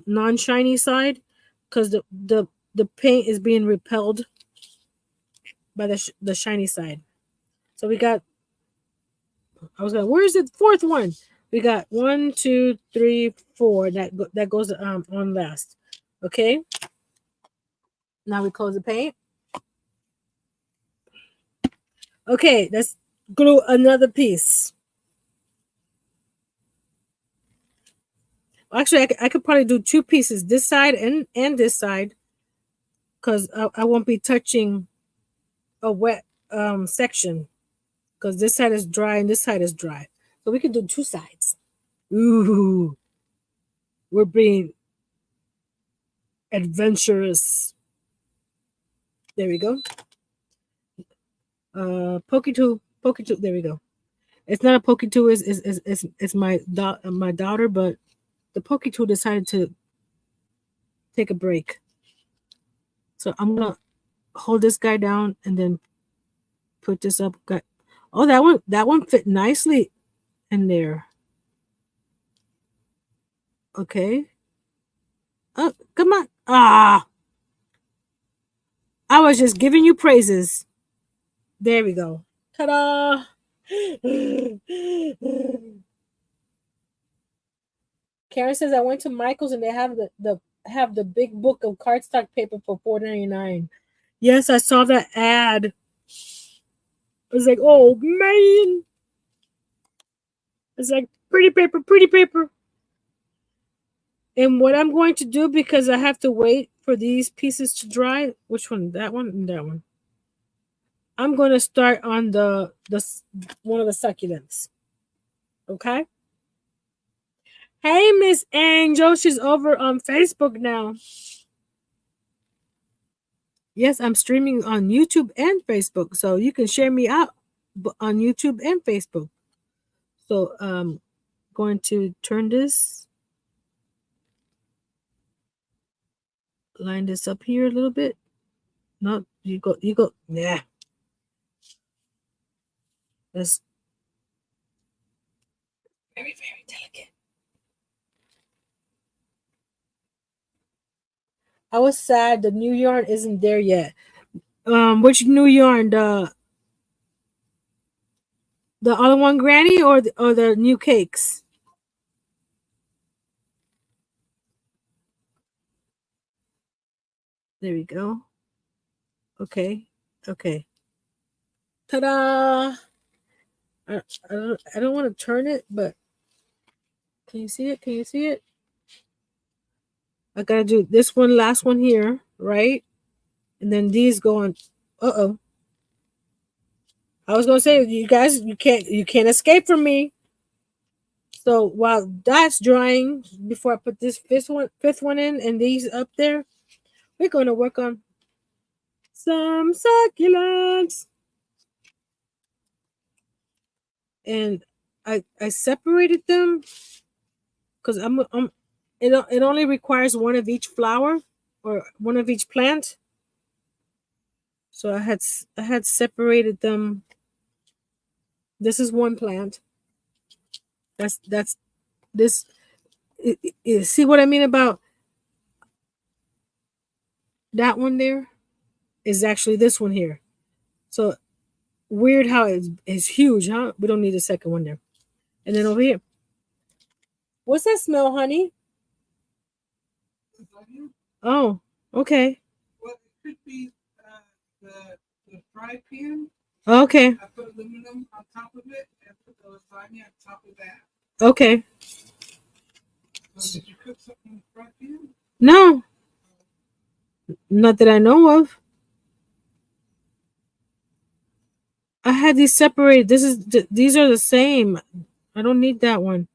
non-shiny side, because the paint is being repelled by the shiny side. So we got. Where's the fourth one? We got 1, 2, 3, 4. That goes on last. Okay. Now we close the paint. Okay, let's glue another piece. Actually, I could probably do 2 pieces, this side and this side, because I won't be touching a wet section, because this side is dry and this side is dry. So we could do 2 sides. Ooh, we're being adventurous. There we go. Pokey tool. There we go. It's not a pokey tool. It's my daughter, but the pokey tool decided to take a break. So I'm gonna hold this guy down and then put this up. Oh, that one fit nicely in there. Okay. Oh, come on. Ah, I was just giving you praises. There we go. Ta-da! Karen says I went to Michael's and they have the big book of cardstock paper for $4.99. Yes, I saw that ad. I was like, oh man. It's like pretty paper, pretty paper. And what I'm going to do, because I have to wait for these pieces to dry, which one? That one and that one. I'm going to start on the one of the succulents. Okay? Hey, Miss Angel. She's over on Facebook now. Yes, I'm streaming on YouTube and Facebook. So you can share me out on YouTube and Facebook. So going to turn this, line this up here a little bit. No, you go. Yeah. That's very, very delicate. I was sad the new yarn isn't there yet. Which new yarn? The other one, Granny, or the new cakes? There we go. Okay. Ta-da! I don't want to turn it, but can you see it? I gotta do this one, last one here, right? And then these go on. Uh-oh. I was gonna say, you guys, you can't escape from me. So while that's drying, before I put this fifth one in and these up there, we're gonna work on some succulents. and I separated them because it only requires one of each flower or one of each plant. So I had separated them. This is one plant. That's this. See what I mean about that one there is actually this one here. So weird how it's huge, huh? We don't need a second one there. And then over here, what's that smell, honey? Oh, okay. Well, it could be the fry pan. Okay. I put aluminum on top of it and put the lasagna on top of that. Okay. So did you cook something in the fry pan? No, not that I know of. I had these separated. These are the same. I don't need that one.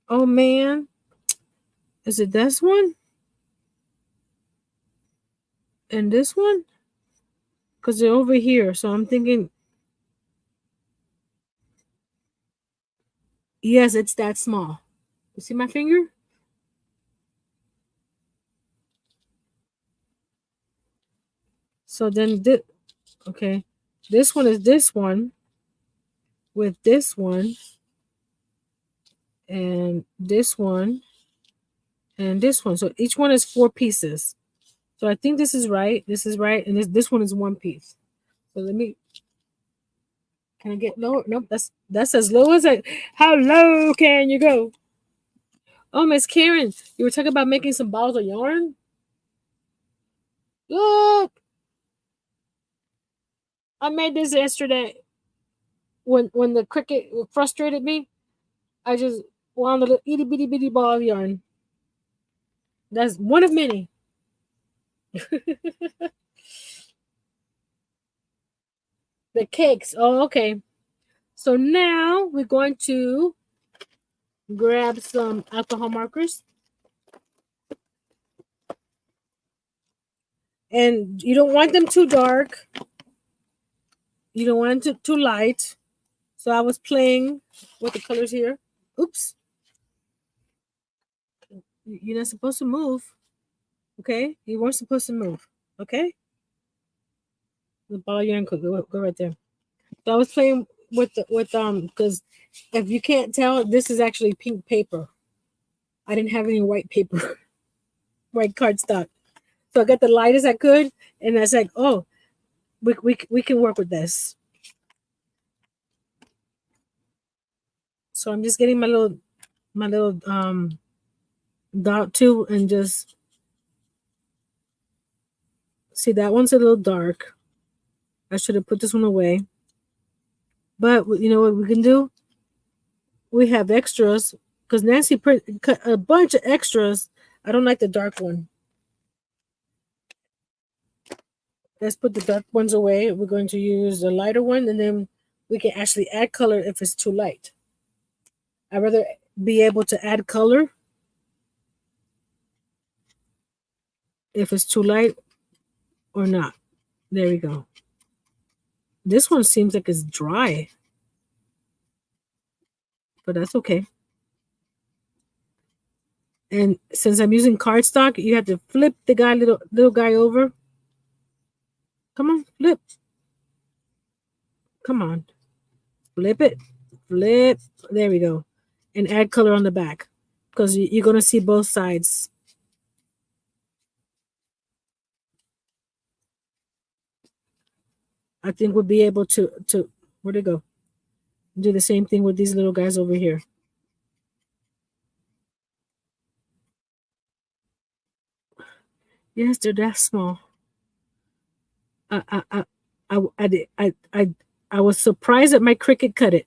Oh man, is it this one and this one? Because they're over here. So I'm thinking, yes, it's that small. You see my finger? So then okay. This one is this one with this one and this one and this one. So each one is 4 pieces. So I think this is right. This is right. And this one is 1 piece. So let me, can I get lower? Nope, that's as low as I, how low can you go? Oh, Miss Karen, you were talking about making some balls of yarn? Look, I made this yesterday. When the cricket frustrated me, I just wound a little itty bitty bitty ball of yarn. That's one of many. The cakes. Oh, okay. So now we're going to grab some alcohol markers. And you don't want them too dark. You don't want it too light. So I was playing with the colors here. Oops. You're not supposed to move. Okay? You weren't supposed to move. Okay? The ball yarn could go right there. So I was playing with because if you can't tell, this is actually pink paper. I didn't have any white paper, white cardstock. So I got the lightest I could, and I was like, oh, we can work with this. So I'm just getting my little dot tool and just see that one's a little dark. I should have put this one away. But you know what we can do? We have extras because Nancy cut a bunch of extras. I don't like the dark one. Let's put the dark ones away. We're going to use the lighter one, and then we can actually add color if it's too light. I'd rather be able to add color if it's too light or not. There we go. This one seems like it's dry, but that's okay. And since I'm using cardstock, you have to flip the little guy over. Come on, flip. Come on. Flip it. Flip. There we go. And add color on the back because you're going to see both sides. I think we'll be able to where'd it go? Do the same thing with these little guys over here. Yes, they're that small. I was surprised that my Cricut cut it,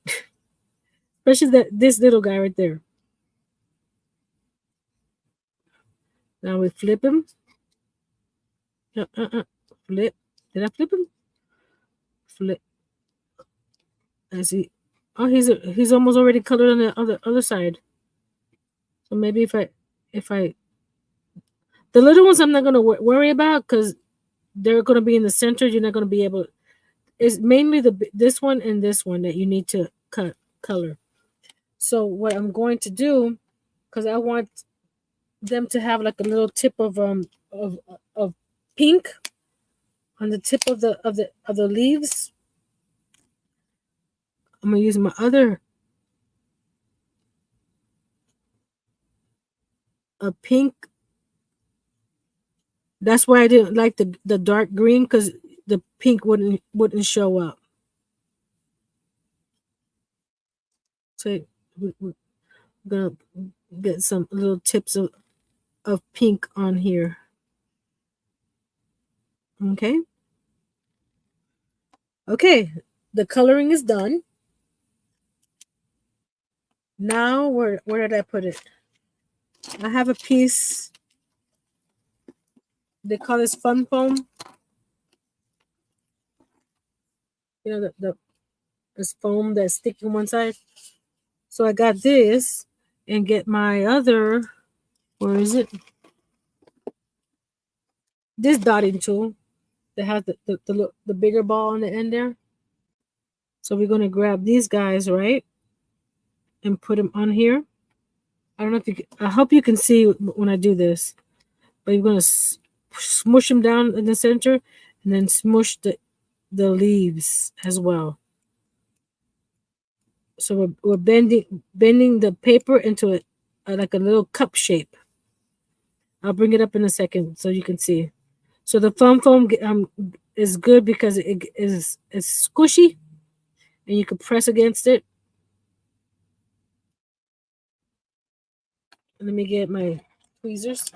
especially this little guy right there. Now we flip him. Flip. Did I flip him? Flip. I see. Oh, he's almost already colored on the other side. So maybe if I the little ones I'm not gonna worry about because they're gonna be in the center. You're not gonna be able. It's mainly this one and this one that you need to cut color. So what I'm going to do, because I want them to have like a little tip of of pink on the tip of the leaves. I'm gonna use my other a pink. That's why I didn't like the dark green, because the pink wouldn't show up. So we're gonna get some little tips of pink on here. Okay. Okay. The coloring is done. Now where did I put it? I have a piece. They call this fun foam. You know the this foam that's sticky on one side. So I got this and get my other. Where is it? This dotting tool that has the bigger ball on the end there. So we're gonna grab these guys, right, and put them on here. I don't know if you. I hope you can see when I do this. But you're gonna smush them down in the center, and then smush the leaves as well. So we're bending the paper into like a little cup shape. I'll bring it up in a second so you can see. So the foam is good because it's squishy, and you can press against it. Let me get my tweezers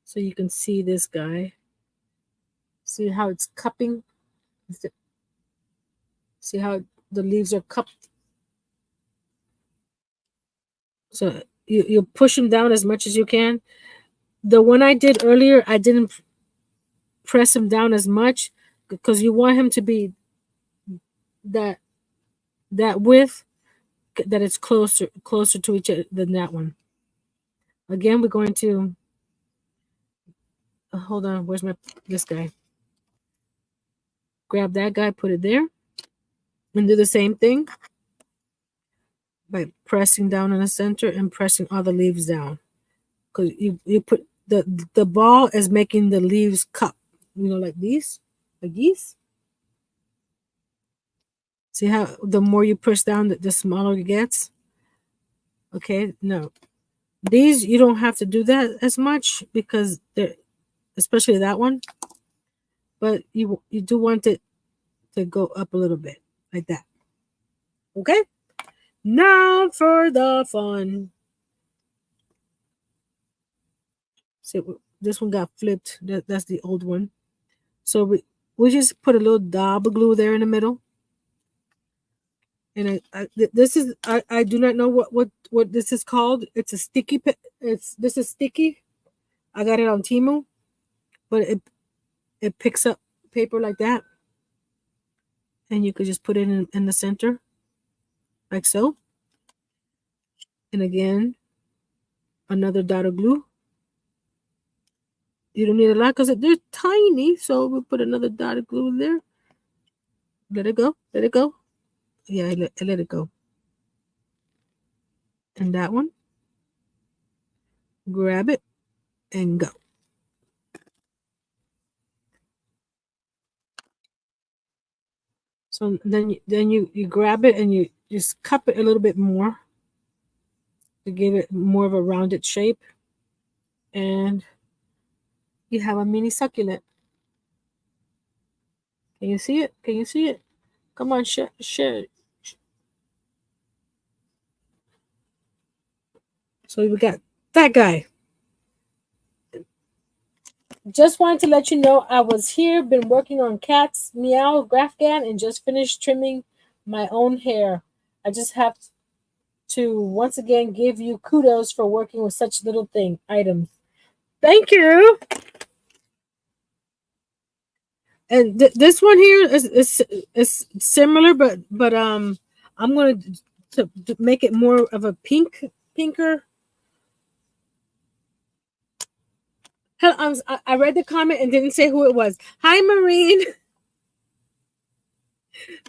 so you can see this guy. See how it's cupping? See how the leaves are cupped? So you push them down as much as you can. The one I did earlier, I didn't press him down as much because you want him to be that width, that it's closer to each other than that one. Again, we're going to hold on. Where's this guy? Grab that guy, put it there, and do the same thing by pressing down in the center and pressing all the leaves down. Because you put the ball is making the leaves cup. You know, like these, like these. See how the more you push down, the smaller it gets. Okay, no, these you don't have to do that as much because they're, especially that one. But you do want it to go up a little bit like that. Okay. Now for the fun. See, this one got flipped. That's the old one. So we just put a little dab of glue there in the middle. And I do not know what this is called. It's a sticky. This is sticky. I got it on Temu, but it picks up paper like that, and you could just put it in the center, like so. And again, another dot of glue. You don't need a lot because they're tiny, so we'll put another dot of glue there. Let it go. Let it go. Yeah, I let it go. And that one, grab it and go. So then you grab it and you just cup it a little bit more to give it more of a rounded shape, and you have a mini succulent. Can you see it? Can you see it? Come on, share. So we got that guy. Just wanted to let you know I was here, been working on Cat's Meow Graphgan, and just finished trimming my own hair. I just have to once again give you kudos for working with such little items. Thank you. And this one here is similar, but I'm going to make it more of a pinker. I read the comment and didn't say who it was. Hi, Marine.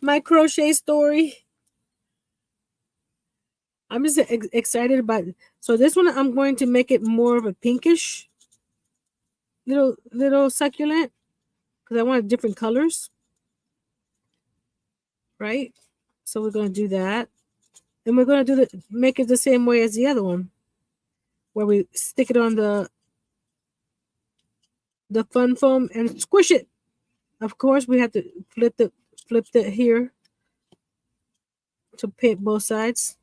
My crochet story. I'm just excited about it. So this one, I'm going to make it more of a pinkish little succulent because I want different colors, right? So we're going to do that, and we're going to make it the same way as the other one, where we stick it on the fun foam and squish it. Of course, we have to flip the here to paint both sides,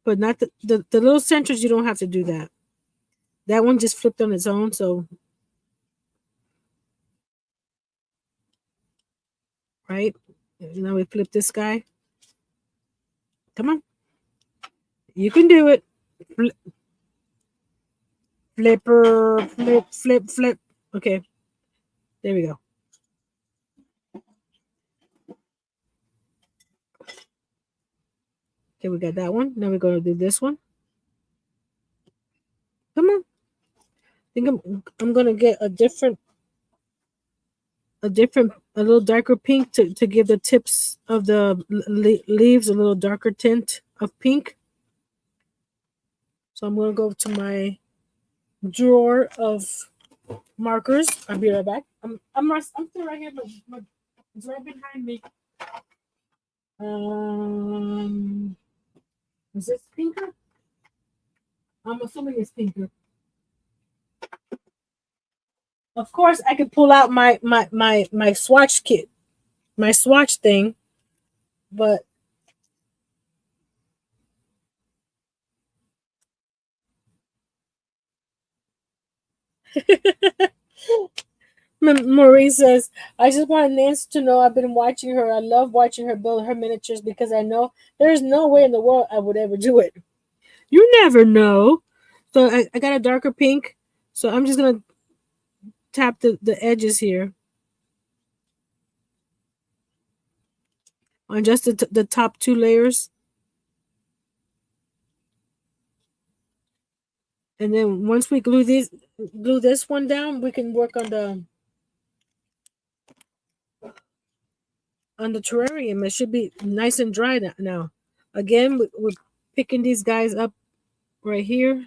but not the little centers. You don't have to do that. That one just flipped on its own. So right now we flip this guy. Come on, you can do it. Flipper, flip. Okay, there we go. Okay, we got that one. Now we're going to do this one. Come on. I think I'm gonna get a little darker pink to give the tips of the leaves a little darker tint of pink. So I'm gonna go to my drawer of markers. I'll be right back. I'm still right here, but it's right behind me. Is this pinker? I'm assuming it's pinker. Of course, I could pull out my swatch kit, my swatch thing, but Marie says, I just wanted Nancy to know I've been watching her. I love watching her build her miniatures because I know there's no way in the world I would ever do it. You never know. So I got a darker pink. So I'm just going to tap the edges here on just the top two layers. And then once we glue this one down, we can work on the terrarium. It should be nice and dry now. Again, we're picking these guys up right here.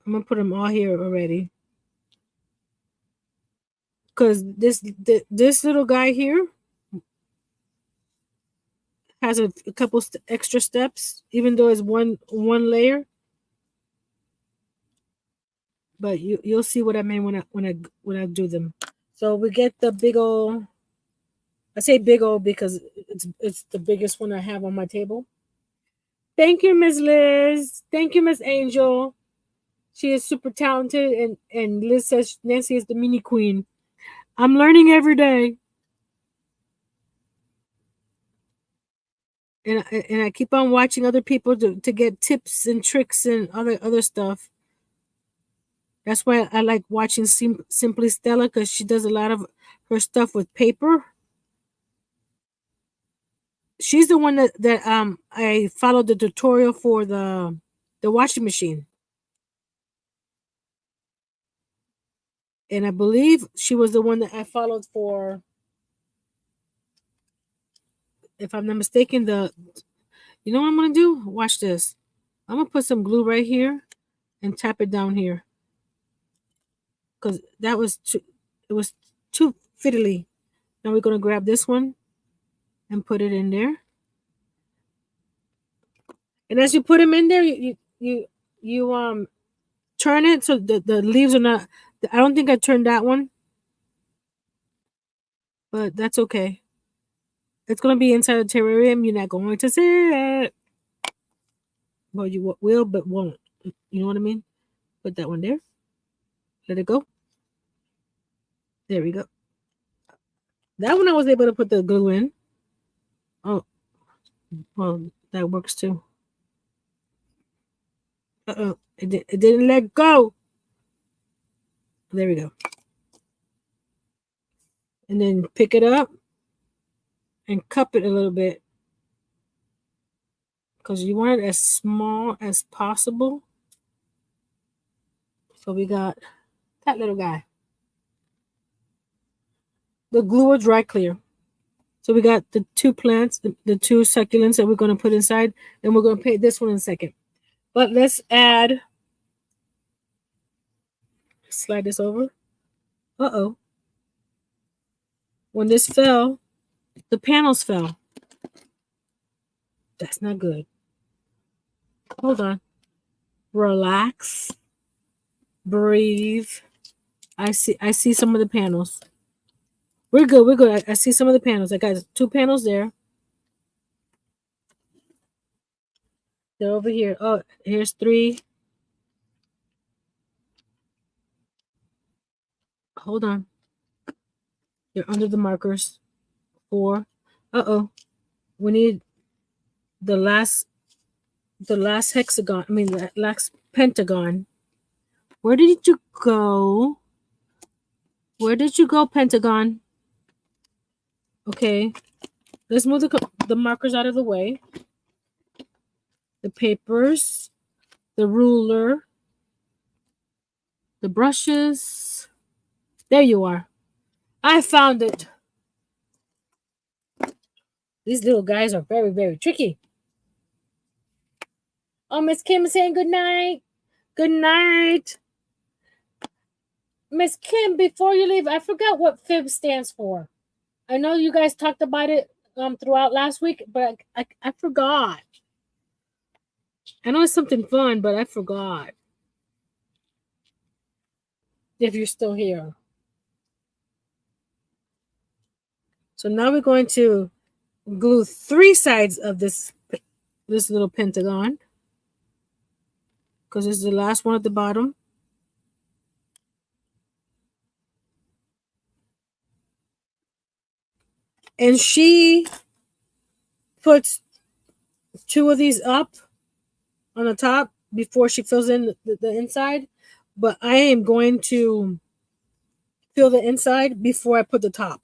I'm gonna put them all here already. Because this little guy here has a couple extra steps, even though it's one layer. But you'll see what I mean when I do them. So we get the big old. I say big old because it's the biggest one I have on my table. Thank you, Miss Liz. Thank you, Miss Angel. She is super talented, and Liz says Nancy is the mini queen. I'm learning every day. And I keep on watching other people to get tips and tricks and other stuff. That's why I like watching Simply Stella because she does a lot of her stuff with paper. She's the one that I followed the tutorial for the washing machine. And I believe she was the one that I followed for, if I'm not mistaken, you know what I'm gonna do? Watch this. I'm gonna put some glue right here and tap it down here. Because it was too fiddly. Now we're gonna grab this one and put it in there. And as you put them in there, you turn it so the leaves are not. I don't think I turned that one, but that's okay. It's gonna be inside the terrarium. You're not going to see it. Well, you will, but won't. You know what I mean? Put that one there. Let it go. There we go. That one I was able to put the glue in. Oh, well, that works too. Uh-oh. It didn't let go. There we go. And then pick it up and cup it a little bit. Because you want it as small as possible. So we got That little guy. The glue will dry clear. So we got the two plants, the two succulents that we're going to put inside, and we're going to paint this one in a second. But let's add, slide this over. Uh-oh. When this fell, the panels fell. That's not good. Hold on. Relax. Breathe. I see some of the panels. We're good. We're good. I see some of the panels. I got 2 panels there. They're over here. Oh, here's 3. Hold on. They're under the markers. 4. Uh-oh. We need the last hexagon. I mean, the last pentagon. Where did you go? Where did you go, Pentagon? Okay. Let's move the markers out of the way. The papers. The ruler. The brushes. There you are. I found it. These little guys are very, very tricky. Oh, Miss Kim is saying good night. Good night. Miss Kim, before you leave, I forgot what FIB stands for. I know you guys talked about it throughout last week, but I forgot. I know it's something fun, but I forgot. If you're still here. So now we're going to glue 3 sides of this little pentagon, because this is the last one at the bottom. And she puts 2 of these up on the top before she fills in the inside. But I am going to fill the inside before I put the top,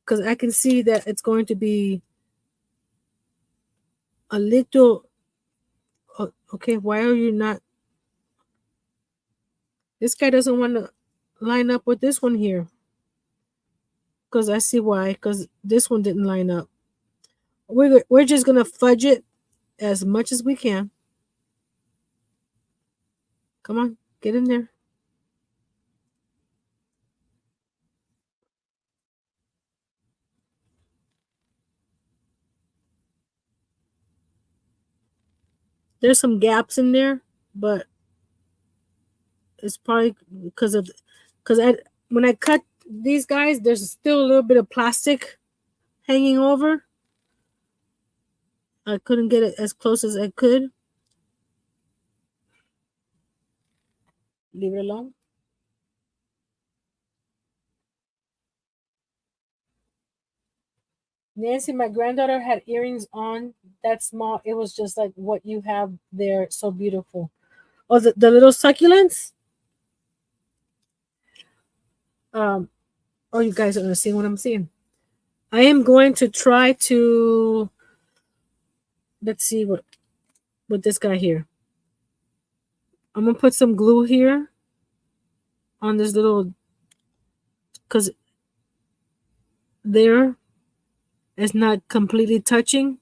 because I can see that it's going to be a little. Okay, why are you not? This guy doesn't want to line up with this one here. Because I see why. Because this one didn't line up. We're just going to fudge it as much as we can. Come on, get in there. There's some gaps in there, but it's probably because when I cut these guys, there's still a little bit of plastic hanging over. I couldn't get it as close as I could. Leave it alone. Nancy, my granddaughter had earrings on that small. It was just like what you have there. So beautiful. Oh, the little succulents. Oh, you guys are seeing what I'm seeing. I am going to try to, let's see what with this guy here. I'm gonna put some glue here on this little, because there is not completely touching.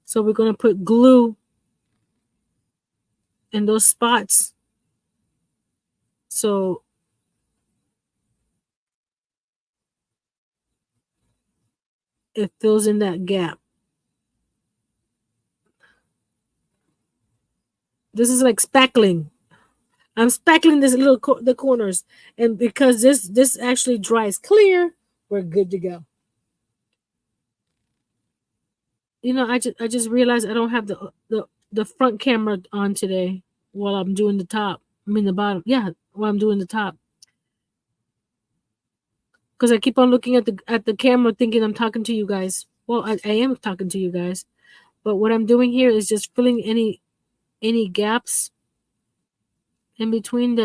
So we're gonna put glue in those spots. So it fills in that gap. This is like spackling. I'm spackling this little the corners, and because this actually dries clear, we're good to go. You know, I just realized I don't have the front camera on today while I'm doing the top. I mean the bottom. Yeah, while I'm doing the top. Because I keep on looking at the camera thinking I'm talking to you guys. Well, I am talking to you guys. But what I'm doing here is just filling any gaps in between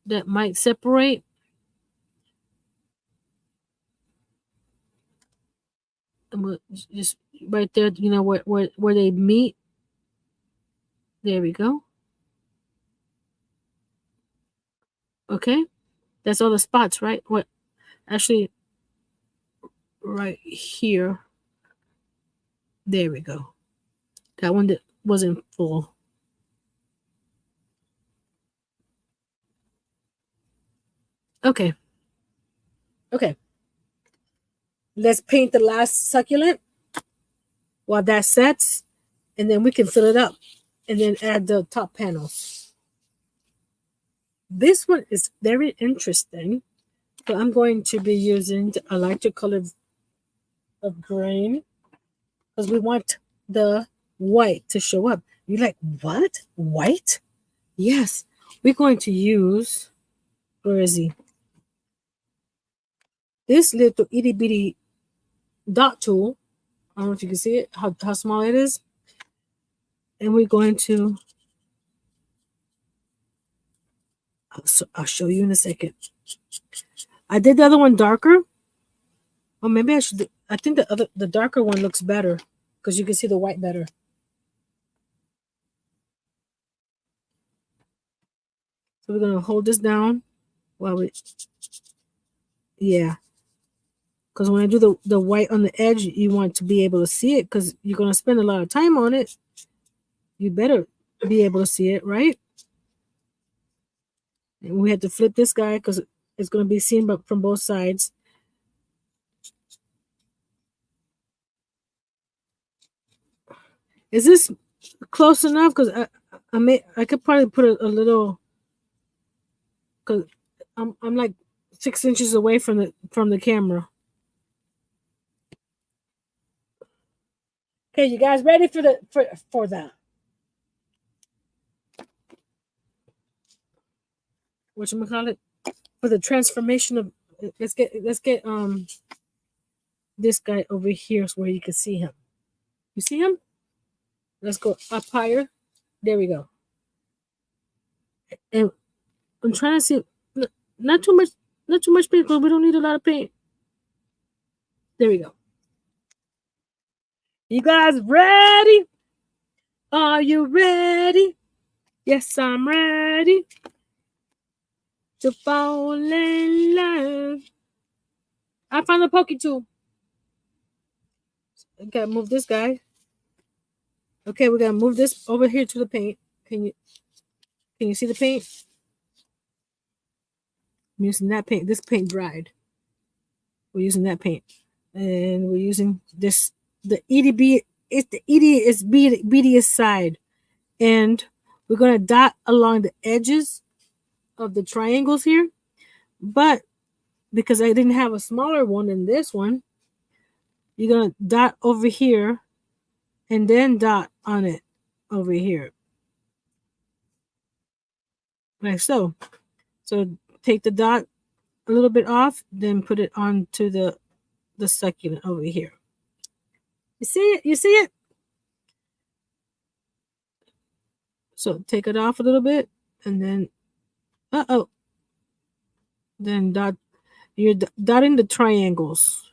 that might separate. And just right there, you know, where they meet. There we go. Okay. That's all the spots, right? What? Actually, right here. There we go. That one that wasn't full. Okay. Okay. Let's paint the last succulent while that sets, and then we can fill it up and then add the top panels. This one is very interesting. So I'm going to be using a lighter color of green because we want the white to show up. You're like, what? White? Yes. We're going to use, where is he? This little itty bitty dot tool. I don't know if you can see it, how small it is. And we're going to, I'll show you in a second. I did the other one darker. Or maybe I should, I think the darker one looks better because you can see the white better. So we're going to hold this down while we, yeah. Because when I do the white on the edge, you want to be able to see it because you're going to spend a lot of time on it. You better be able to see it, right? And we had to flip this guy because it's going to be seen from both sides. Is this close enough? Because I could probably put a little, because I'm like 6 inches away from the camera. Okay, you guys ready for that? Whatchamacallit? For the transformation of, let's get this guy over here so where you can see him. You see him? Let's go up higher. There we go. And I'm trying to see, not too much paint because we don't need a lot of paint. There we go. You guys ready? Are you ready? Yes, I'm ready to fall in love. I found the pokey tool. Okay, move this guy. Okay, we gotta move this over here to the paint. Can you see the paint? I'm using that paint. This paint dried. We're using that paint, and we're using this. The EDB. It's the beadiest side, and we're gonna dot along the edges of the triangles here. But because I didn't have a smaller one than this one, you're gonna dot over here, and then dot on it over here, like so. So take the dot a little bit off, then put it onto the succulent over here. You see it? You see it? So take it off a little bit, and then then dot. You're dotting the triangles.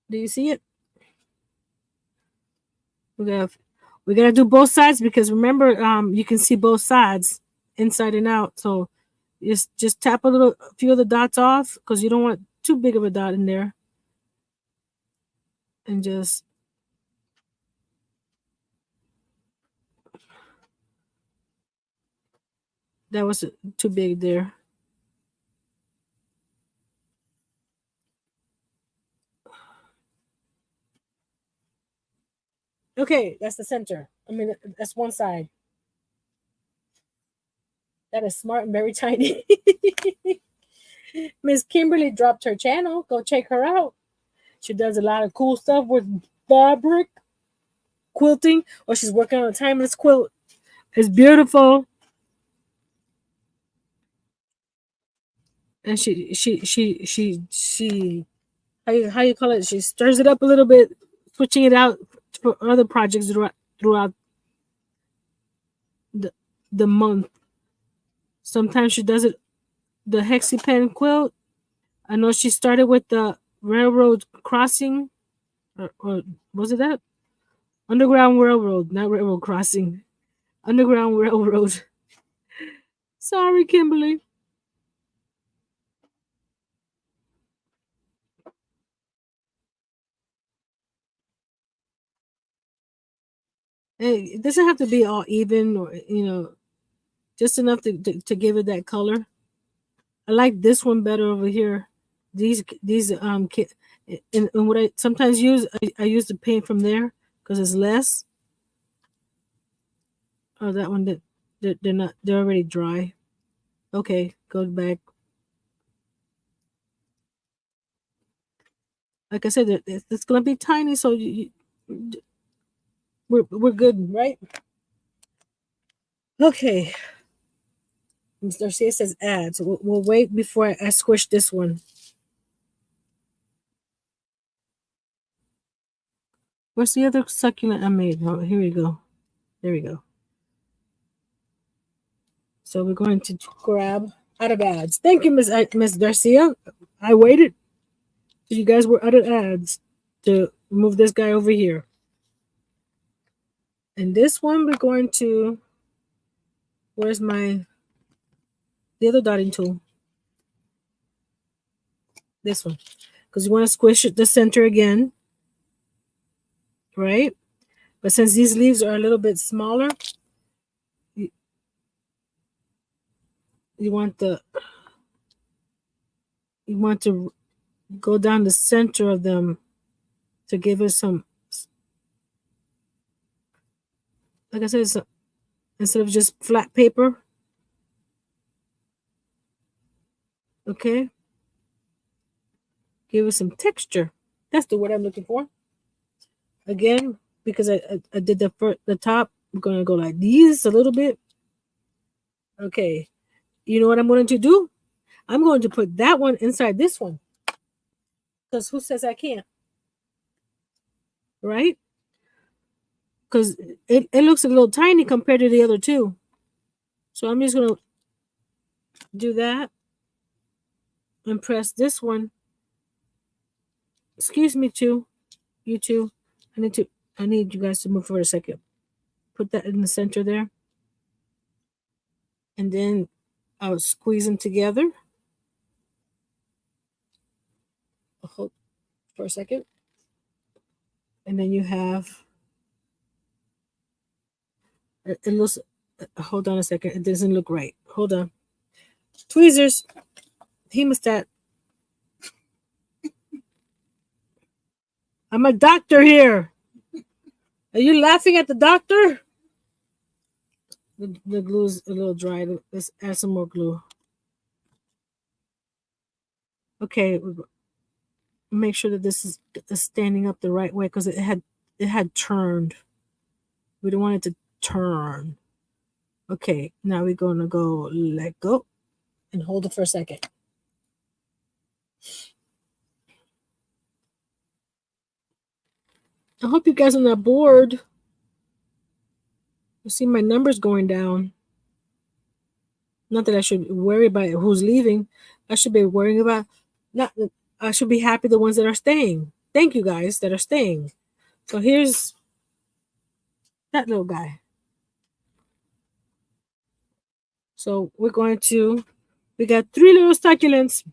Do you see it? We gotta do both sides because remember, you can see both sides inside and out. So just tap a few of the dots off because you don't want too big of a dot in there, and just that was too big there. Okay, that's the center. I mean, that's one side. That is smart and very tiny. Miss Kimberly dropped her channel. Go check her out. She does a lot of cool stuff with fabric quilting, or she's working on a timeless quilt. It's beautiful. And she how you call it? She stirs it up a little bit, switching it out for other projects throughout the month. Sometimes she does it the hexi pen quilt. I know she started with the railroad crossing, or was it that? Underground Railroad, not railroad crossing. Underground Railroad. Sorry, Kimberly. Hey, it doesn't have to be all even, or just enough to give it that color. I like this one better over here. And what I sometimes use, I use the paint from there because it's less. Oh, that one they're not, they're already dry. Okay, go back. Like I said, it's gonna be tiny, so we're good, right? Okay. Mr. C says add, so we'll wait before I squish this one. Where's the other succulent I made? Oh, here we go. There we go. So we're going to grab out of ads. Thank you, Miss Garcia. I waited till you guys were out of ads to move this guy over here. And this one we're going to, where's the other dotting tool? This one. Because you want to squish the center again. Right? But since these leaves are a little bit smaller, you want to go down the center of them to give it some, like I said, instead of just flat paper. Okay, give it some texture. That's the word I'm looking for. Again, because I did the top, I'm gonna go like these a little bit. Okay, you know what I'm going to do? I'm going to put that one inside this one, because who says I can't? Right? Because it looks a little tiny compared to the other two. So I'm just going to do that and press this one. Excuse me, you two. I need you guys to move for a second. Put that in the center there. And then I'll squeeze them together. Hold for a second. And then you have, it looks, hold on a second. It doesn't look right. Hold on. Tweezers. Hemostat. I'm a doctor here. Are you laughing at the doctor? The glue's a little dry. Let's add some more glue. Okay, make sure that this is standing up the right way because it had turned. We don't want it to turn. Okay, now we're gonna go let go and hold it for a second. I hope you guys are not bored. You see my numbers going down. Not that I should worry about who's leaving. I should be worrying about not. I should be happy the ones that are staying. Thank you guys that are staying. So here's that little guy. So we got 3 little succulents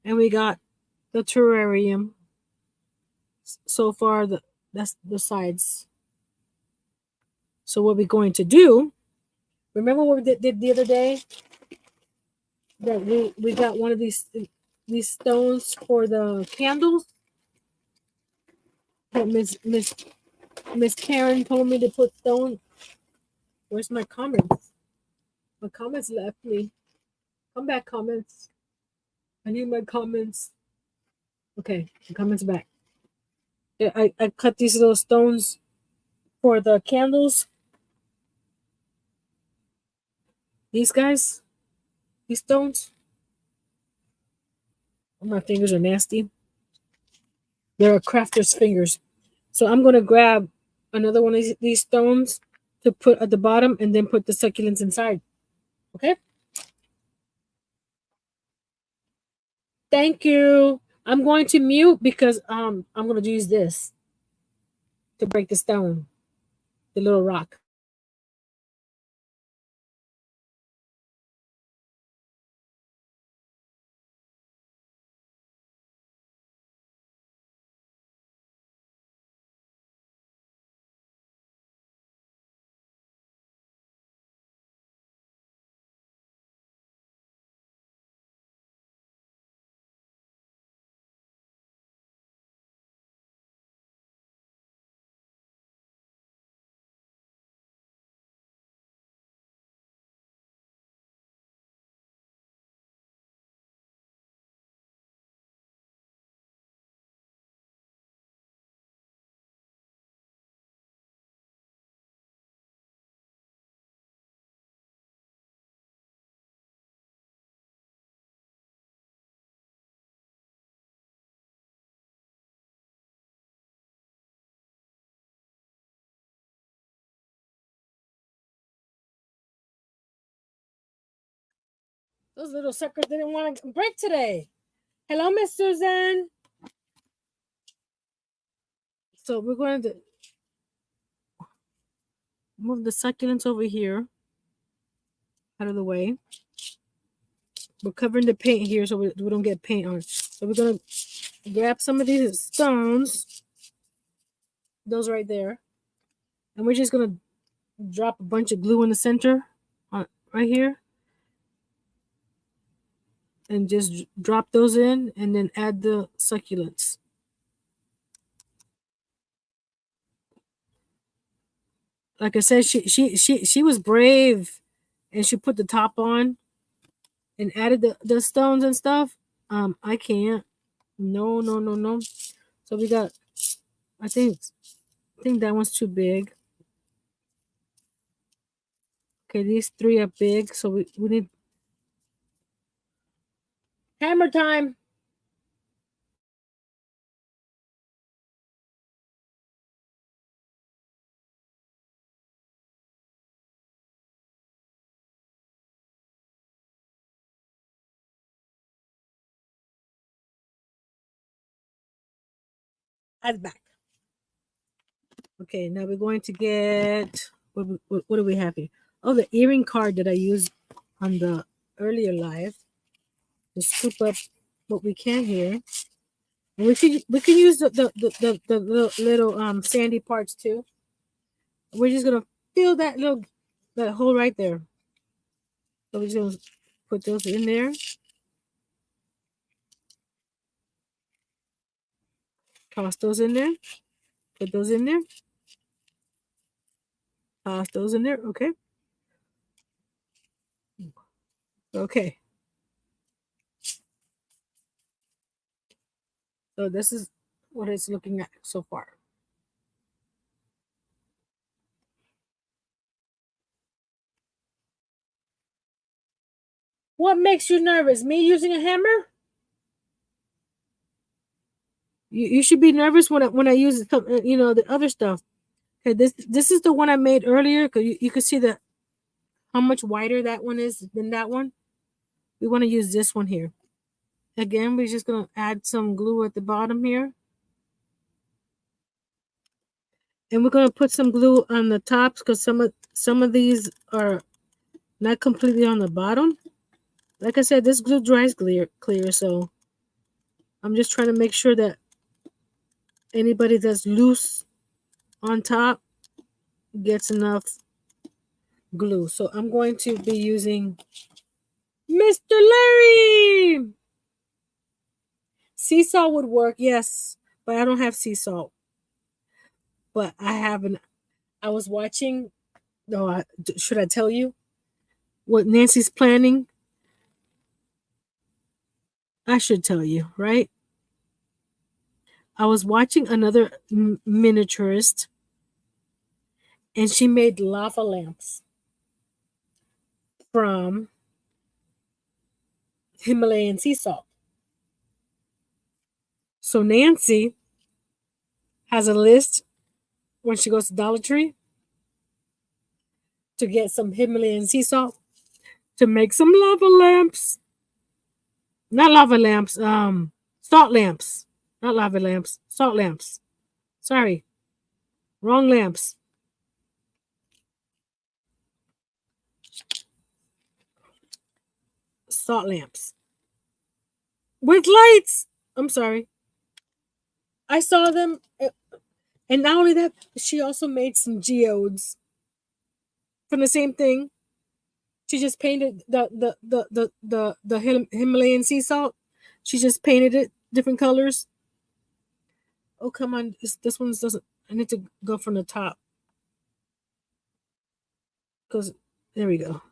and we got the terrarium. So far, that's the sides. So what we're going to do, remember what we did the other day? That we got one of these stones for the candles that Miss Karen told me to put stone. Where's my comments? My comments left me. Come back, comments. I need my comments. Okay, the comments back. Yeah, I cut these little stones for the candles. These guys, these stones. My fingers are nasty. They're a crafter's fingers. So I'm going to grab another one of these stones to put at the bottom and then put the succulents inside. Okay? Thank you. I'm going to mute because I'm going to use this to break the stone, the little rock. Those little suckers didn't want to break today. Hello, Miss Suzanne. So we're going to move the succulents over here out of the way. We're covering the paint here so we don't get paint on. So we're going to grab some of these stones, those right there, and we're just going to drop a bunch of glue in the center right here. And just drop those in and then add the succulents. Like I said, she was brave and she put the top on and added the stones and stuff. I can't. No. So we got I think that one's too big. Okay, these three are big, so we need hammer time. Add back. Okay, now we're going to get what do we have here? Oh, the earring card that I used on the earlier live. To scoop up what we can here. And we can use the little sandy parts too. We're just gonna fill that hole right there. So we're just gonna put those in there. Toss those in there. Put those in there. Toss those in there. Okay. Okay. So this is what it's looking at so far. What makes you nervous? Me using a hammer? You should be nervous when I use the other stuff. Okay, this is the one I made earlier. Cause you can see how much wider that one is than that one. We want to use this one here. Again, we're just gonna add some glue at the bottom here, and we're gonna put some glue on the tops because some of these are not completely on the bottom. Like I said, this glue dries clear, so I'm just trying to make sure that anybody that's loose on top gets enough glue. So I'm going to be using Mr. Larry. Sea salt would work, yes, but I don't have sea salt. But I was watching. No, should I tell you what Nancy's planning? I should tell you, right? I was watching another miniaturist, and she made lava lamps from Himalayan sea salt. So Nancy has a list when she goes to Dollar Tree to get some Himalayan sea salt to make some lava lamps. Not lava lamps. Salt lamps. Not lava lamps. Salt lamps. Sorry, wrong lamps. Salt lamps with lights. I'm sorry. I saw them, and not only that, she also made some geodes from the same thing. She just painted the Himalayan sea salt. She just painted it different colors. Oh come on, this one doesn't. I need to go from the top because there we go.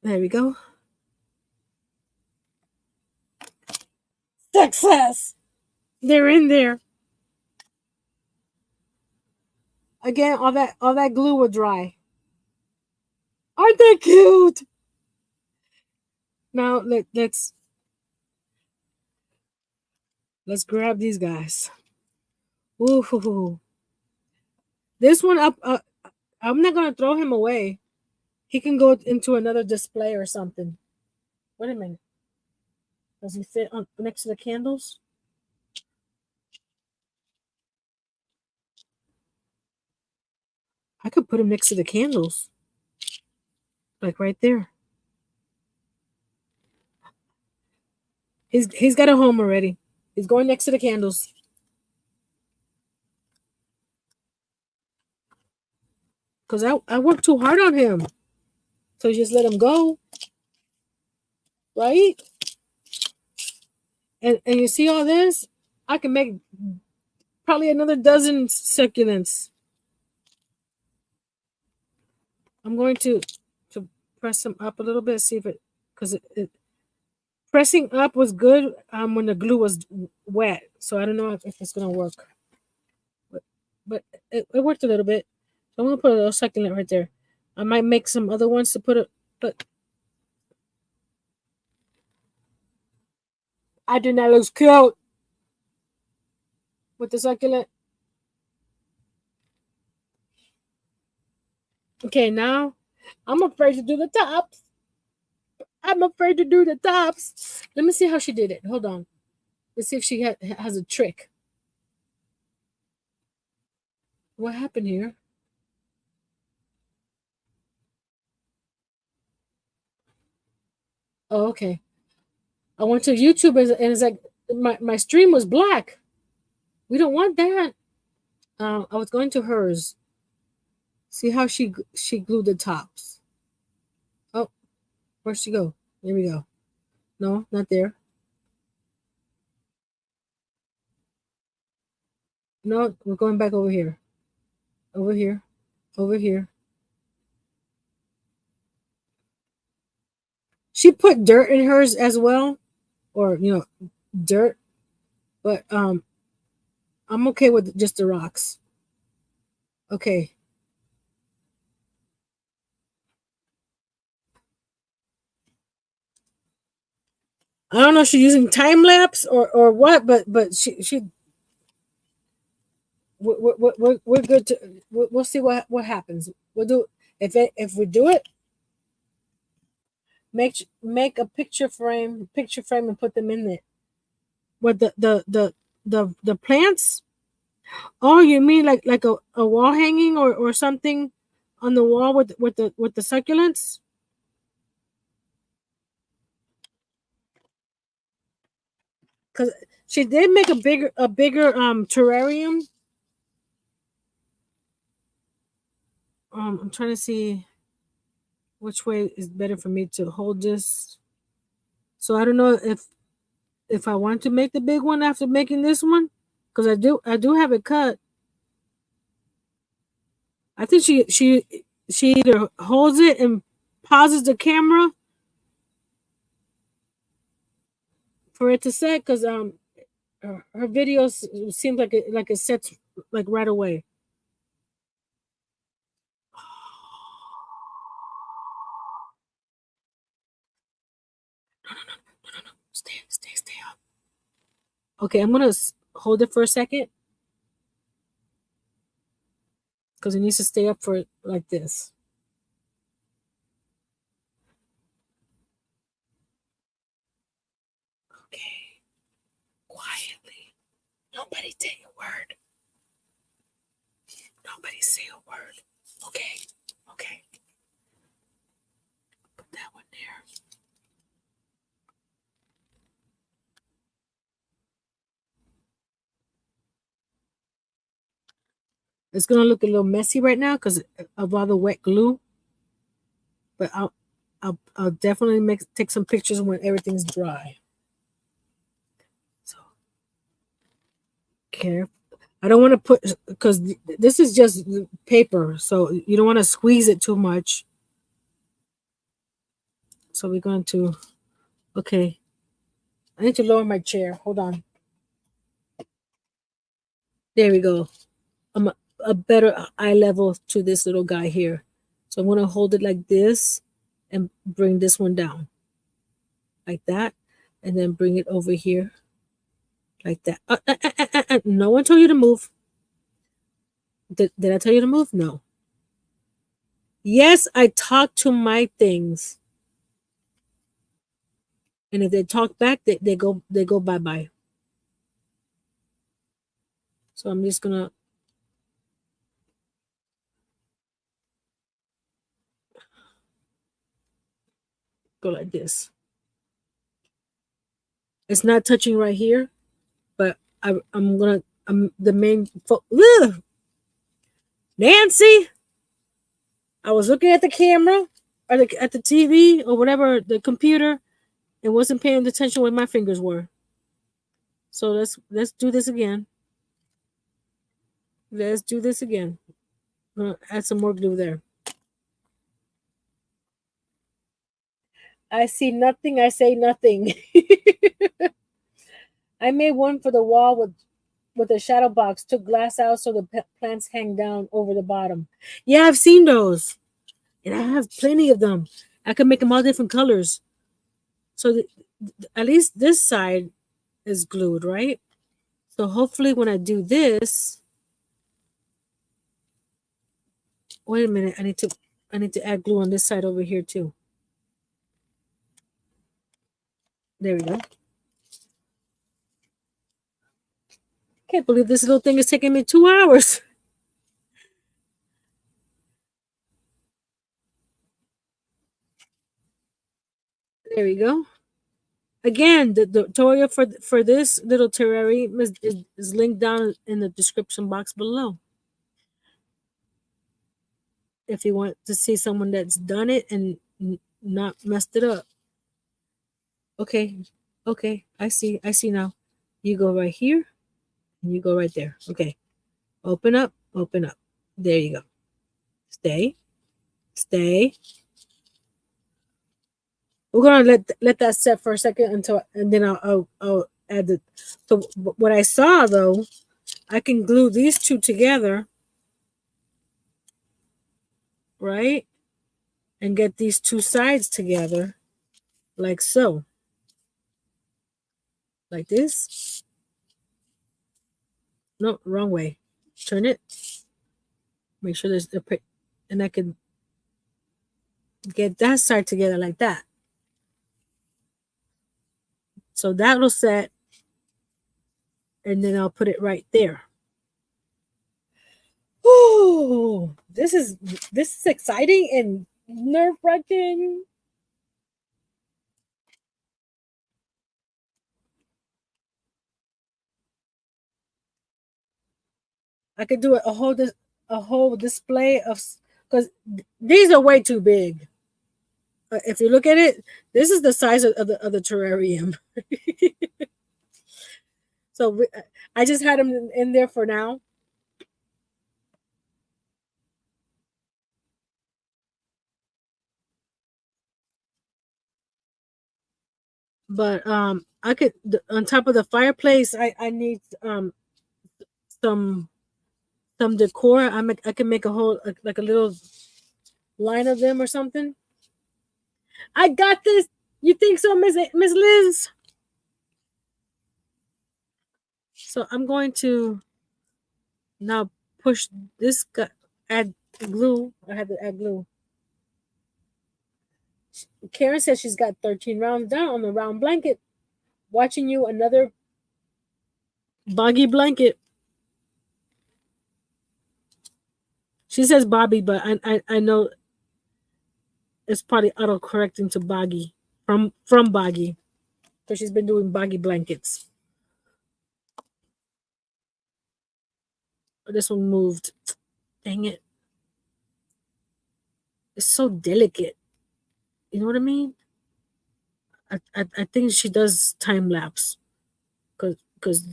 There we go. Success. They're in there. Again, all that glue will dry. Aren't they cute? Now let's grab these guys. Ooh, this one up. I'm not gonna throw him away. He can go into another display or something. Wait a minute. Does he fit on next to the candles? I could put him next to the candles, like right there. He's got a home already. He's going next to the candles. Cause I worked too hard on him. So just let him go. Right? And you see all this? I can make probably another dozen succulents. I'm going to press them up a little bit, see if it because it pressing up was good when the glue was wet. So I don't know if it's gonna work. But it worked a little bit. So I'm gonna put a little succulent right there. I might make some other ones to put it, but I think that looks cute with the succulent. Okay, now I'm afraid to do the tops. I'm afraid to do the tops. Let me see how she did it. Hold on. Let's see if she has a trick. What happened here? Oh, okay. I went to YouTube and it's like my stream was black. We don't want that. I was going to hers. See how she glued the tops. Oh, where'd she go? There we go. No, not there. No, we're going back over here. Over here. Over here. She put dirt in hers as well. Or, dirt. But I'm okay with just the rocks. Okay. I don't know if she's using time lapse or what, but she we're good to we'll see what happens. We'll do if we do it. Make a picture frame and put them in there. What the plants? Oh, you mean like a wall hanging or something on the wall with the succulents? Because she did make a bigger terrarium. I'm trying to see which way is better for me to hold this. So I don't know if I want to make the big one after making this one, because I do have it cut. I think she either holds it and pauses the camera for it to set, because her videos seems like it sets like right away. Stay up. Okay, I'm gonna hold it for a second because it needs to stay up for like this. Nobody say a word. Nobody say a word. Okay. Okay. Put that one there. It's gonna look a little messy right now because of all the wet glue. But I'll definitely take some pictures when everything's dry. So careful. I don't want to put because this is just paper, so you don't want to squeeze it too much. So we're going to. Okay, I need to lower my chair. Hold on. There we go. I'm a better eye level to this little guy here. So I'm going to hold it like this and bring this one down like that, and then bring it over here like that. No one told you to move. Did I tell you to move? No. Yes, I talk to my things, and if they talk back, they go bye bye. So I'm just gonna go like this. It's not touching right here, but I'm the main. Ugh! Nancy, I was looking at the camera or at the TV or whatever the computer, and wasn't paying attention where my fingers were. So let's do this again. Let's do this again. Add some more glue there. I see nothing. I say nothing. I made one for the wall with a shadow box. Took glass out so the plants hang down over the bottom. Yeah, I've seen those, and I have plenty of them. I can make them all different colors. So at least this side is glued, right? So hopefully when I do this, wait a minute, I need to add glue on this side over here too. There we go. Can't believe this little thing is taking me 2 hours. There we go. Again, the tutorial for this little terrarium is linked down in the description box below. If you want to see someone that's done it and not messed it up. Okay, okay, I see now. You go right here, and you go right there. Okay, open up, open up. There you go. Stay, stay. We're gonna let that set for a second and then I'll add the. So what I saw though, I can glue these two together, right, and get these two sides together, like so, like this. No, wrong way. Turn it. Make sure there's a and I can get that side together like that. So that'll set, and then I'll put it right there. Oh, this is exciting and nerve-wracking. I could do a whole display of because these are way too big. If you look at it, this is the size of the terrarium. So I just had them in there for now. But I could on top of the fireplace. I need some decor. I can make a whole like a little line of them or something. I got this. You think so, Miss Liz? So I'm going to now push this. Add glue. I had to add glue. Karen says she's got 13 rounds down on the round blanket. Watching you another Boggy blanket. She says Bobby, but I know it's probably auto correcting to Boggy from Boggy because she's been doing Boggy blankets. This one moved. Dang it! It's so delicate. You know what I mean? I think she does time lapse because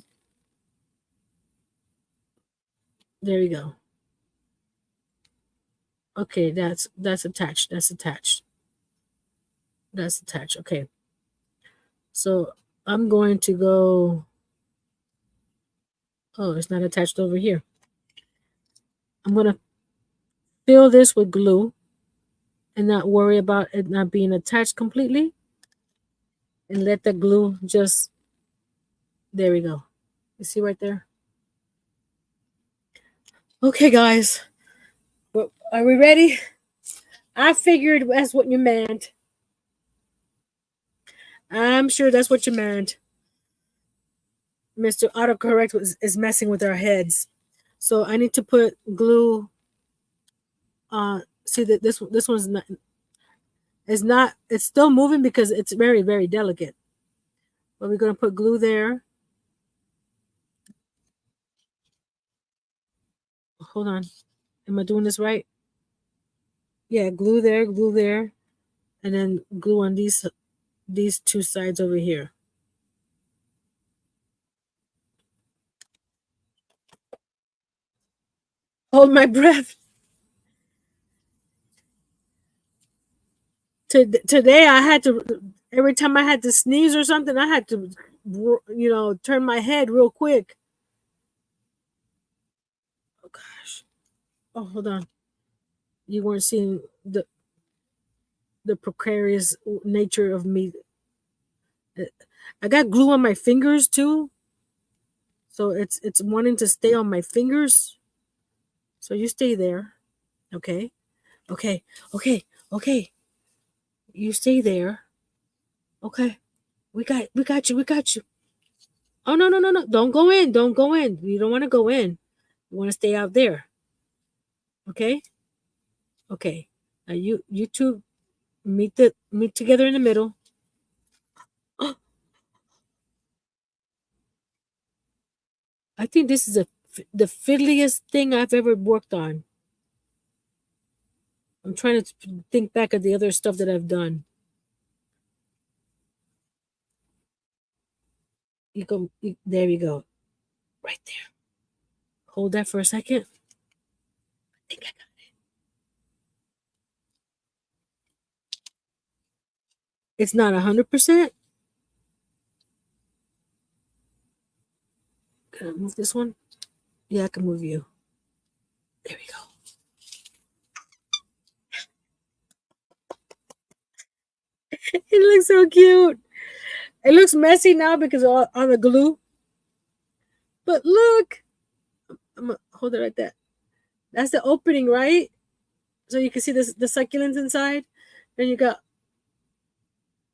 there you go. Okay, that's attached. That's attached. That's attached. Okay. So I'm going to go. Oh, it's not attached over here. I'm going to fill this with glue and not worry about it not being attached completely. And let the glue just, there we go. You see right there? Okay, guys. Well, are we ready? I figured that's what you meant. I'm sure that's what you meant. Mr. Autocorrect is messing with our heads. So I need to put glue. See that this one's not. It's not. It's still moving because it's very very delicate. But we're gonna put glue there. Hold on. Am I doing this right? Yeah, glue there, and then glue on these two sides over here. Hold my breath. Today I had to every time I had to sneeze or something, I had to turn my head real quick. Oh gosh. Oh, hold on. You weren't seeing the precarious nature of me. I got glue on my fingers too. So it's wanting to stay on my fingers. So you stay there. Okay. Okay. Okay. Okay. You stay there. Okay. We got you. We got you. Oh no, no, no, no. Don't go in. Don't go in. You don't want to go in. You want to stay out there. Okay? Okay. Now you two meet together in the middle. I think this is the fiddliest thing I've ever worked on. I'm trying to think back of the other stuff that I've done. There you go. Right there. Hold that for a second. I think I got it. It's not 100%. Can I move this one? Yeah, I can move you. There we go. It looks so cute. It looks messy now because all the glue. But look. I'm gonna hold it right there. That's the opening, right? So you can see the succulents inside. Then you got,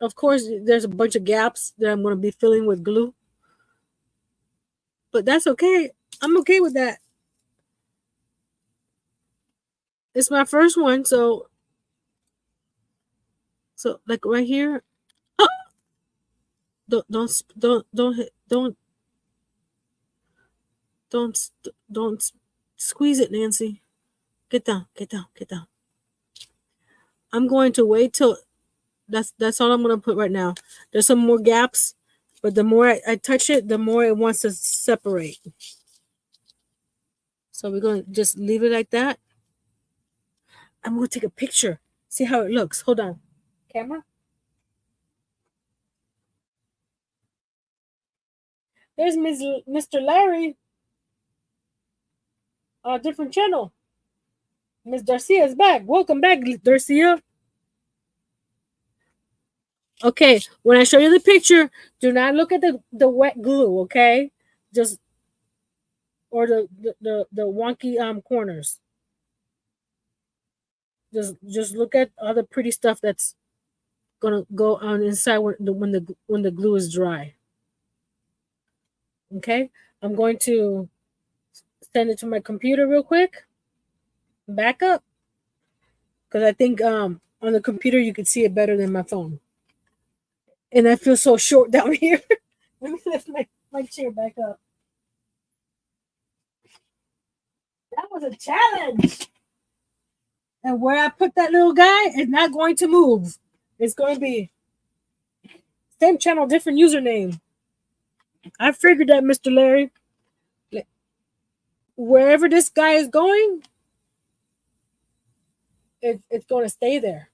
of course, there's a bunch of gaps that I'm going to be filling with glue. But that's okay. I'm okay with that. It's my first one, so like right here. Don't don't squeeze it, Nancy. Get down, get down, get down. I'm going to wait till that's all I'm going to put right now. There's some more gaps, but the more I touch it, the more it wants to separate. So we're going to just leave it like that. I'm going to take a picture. See how it looks. Hold on. Camera? There's Mr. Larry on a different channel. Miss Darcia is back. Welcome back, Darcia. Okay, when I show you the picture, do not look at the wet glue, okay? Just or the wonky corners. Just look at all the pretty stuff that's gonna go on inside when the glue is dry. Okay, I'm going to send it to my computer real quick. Back up, because I think on the computer you can see it better than my phone. And I feel so short down here. Let me lift my chair back up. That was a challenge. And where I put that little guy is not going to move. It's going to be same channel, different username. I figured that, Mr. Larry. Wherever this guy is going, it's going to stay there.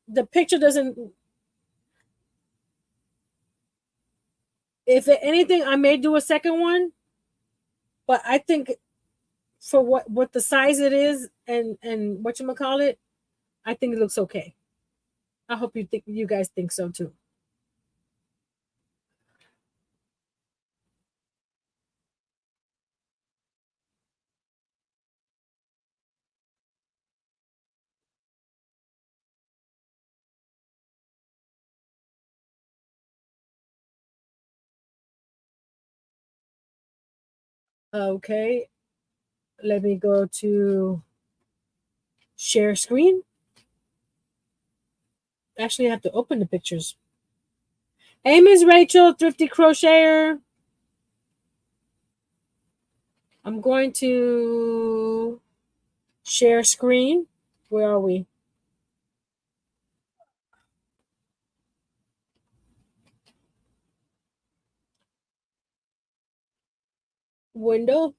The picture doesn't. If anything, I may do a second one, but I think for what the size it is and what you call it, I think it looks okay. I hope you guys think so too. Okay, let me go to share screen. Actually, I have to open the pictures. Hey, Miss Rachel, Thrifty Crocheter. I'm going to share screen. Where are we? Window.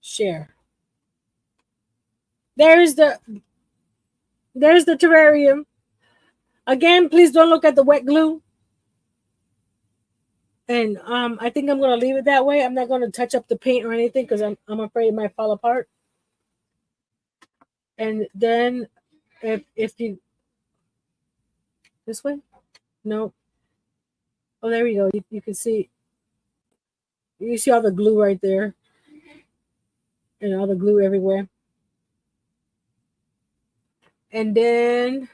Share. There's the terrarium. Again, please don't look at the wet glue. And I think I'm gonna leave it that way. I'm not gonna touch up the paint or anything because I'm afraid it might fall apart. And then if you this way, no. Oh, there we go. You can see all the glue right there, and all the glue everywhere. And then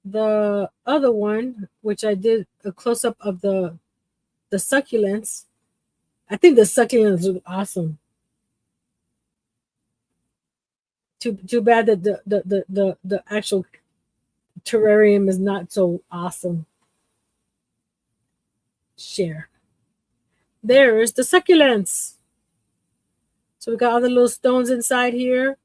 the other one, which I did a close up of the succulents. I think the succulents look awesome. Too bad that the actual terrarium is not so awesome. Share. There's the succulents. So we got all the little stones inside here,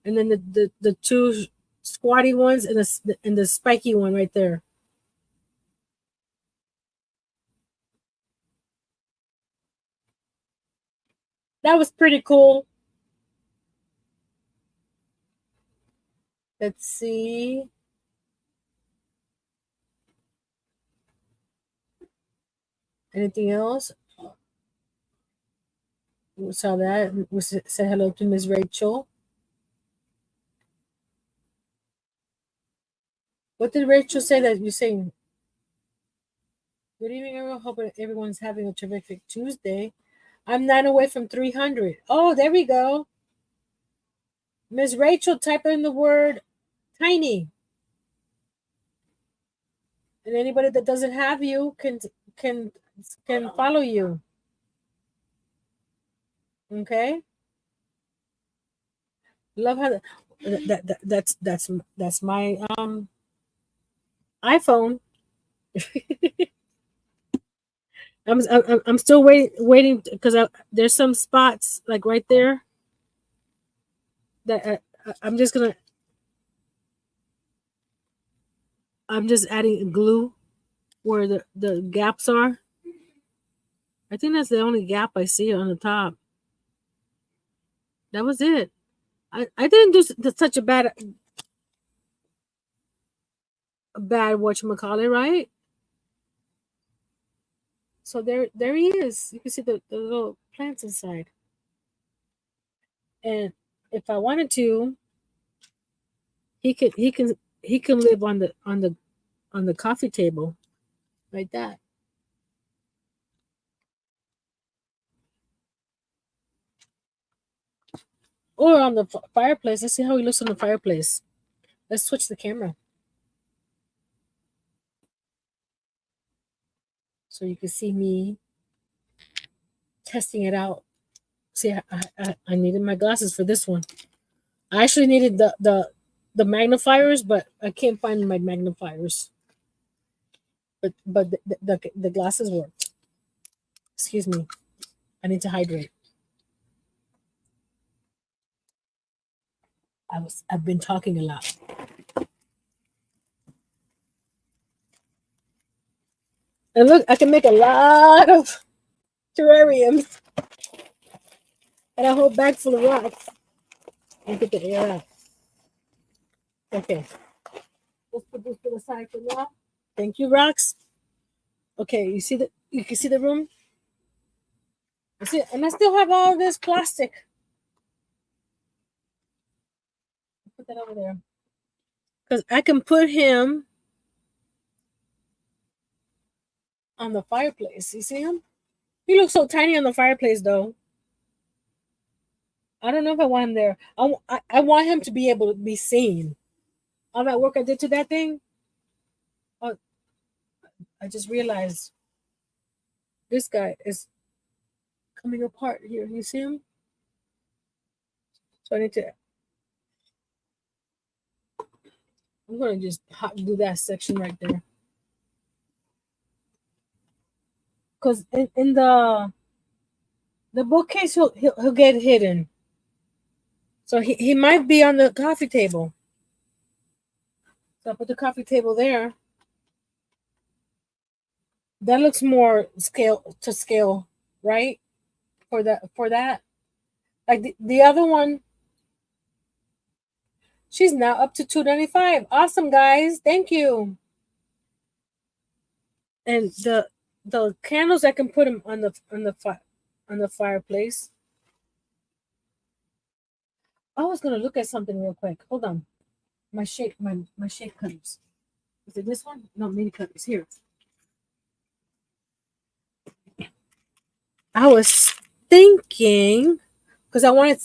and then the two squatty ones and the spiky one right there. That was pretty cool. Let's see. Anything else? We saw that. We said hello to Miss Rachel. What did Rachel say that you're saying? Good evening, everyone. Hope everyone's having a terrific Tuesday. I'm 9 away from 300. Oh, there we go. Miss Rachel, type in the word tiny. And anybody that doesn't have you can follow you. Okay? Love how that's my iPhone. I'm still waiting because there's some spots like right there that I'm just adding glue where the gaps are. I think that's the only gap I see on the top. That was it. I didn't do such a bad whatchamacallit, right? So there he is. You can see the little plants inside. And if I wanted to, he can live on the coffee table like that. Or on the fireplace. Let's see how he looks on the fireplace. Let's switch the camera so you can see me testing it out. See, I needed my glasses for this one. I actually needed the magnifiers, but I can't find my magnifiers. But the glasses worked. Excuse me. I need to hydrate. I've been talking a lot. And look, I can make a lot of terrariums and a whole bag full of rocks. And get the air out. Okay. Let's put this to the side for now. Thank you, rocks. Okay, you can see the room? You see, and I still have all this plastic. Put that over there. Because I can put him on the fireplace. You see him? He looks so tiny on the fireplace, though. I don't know if I want him there. I want him to be able to be seen. All that work I did to that thing. Oh, I just realized this guy is coming apart here. You see him? So I need to. I'm gonna just do that section right there. Cause in the bookcase he'll get hidden. So he might be on the coffee table. So I put the coffee table there. That looks more scale, right? For that. Like the other one, she's now up to $2.95. Awesome, guys. Thank you. And the candles I can put them on the fireplace. I was gonna look at something real quick. Hold on. My shake cutters. Is it this one? No, mini cutters here. I was thinking because I wanted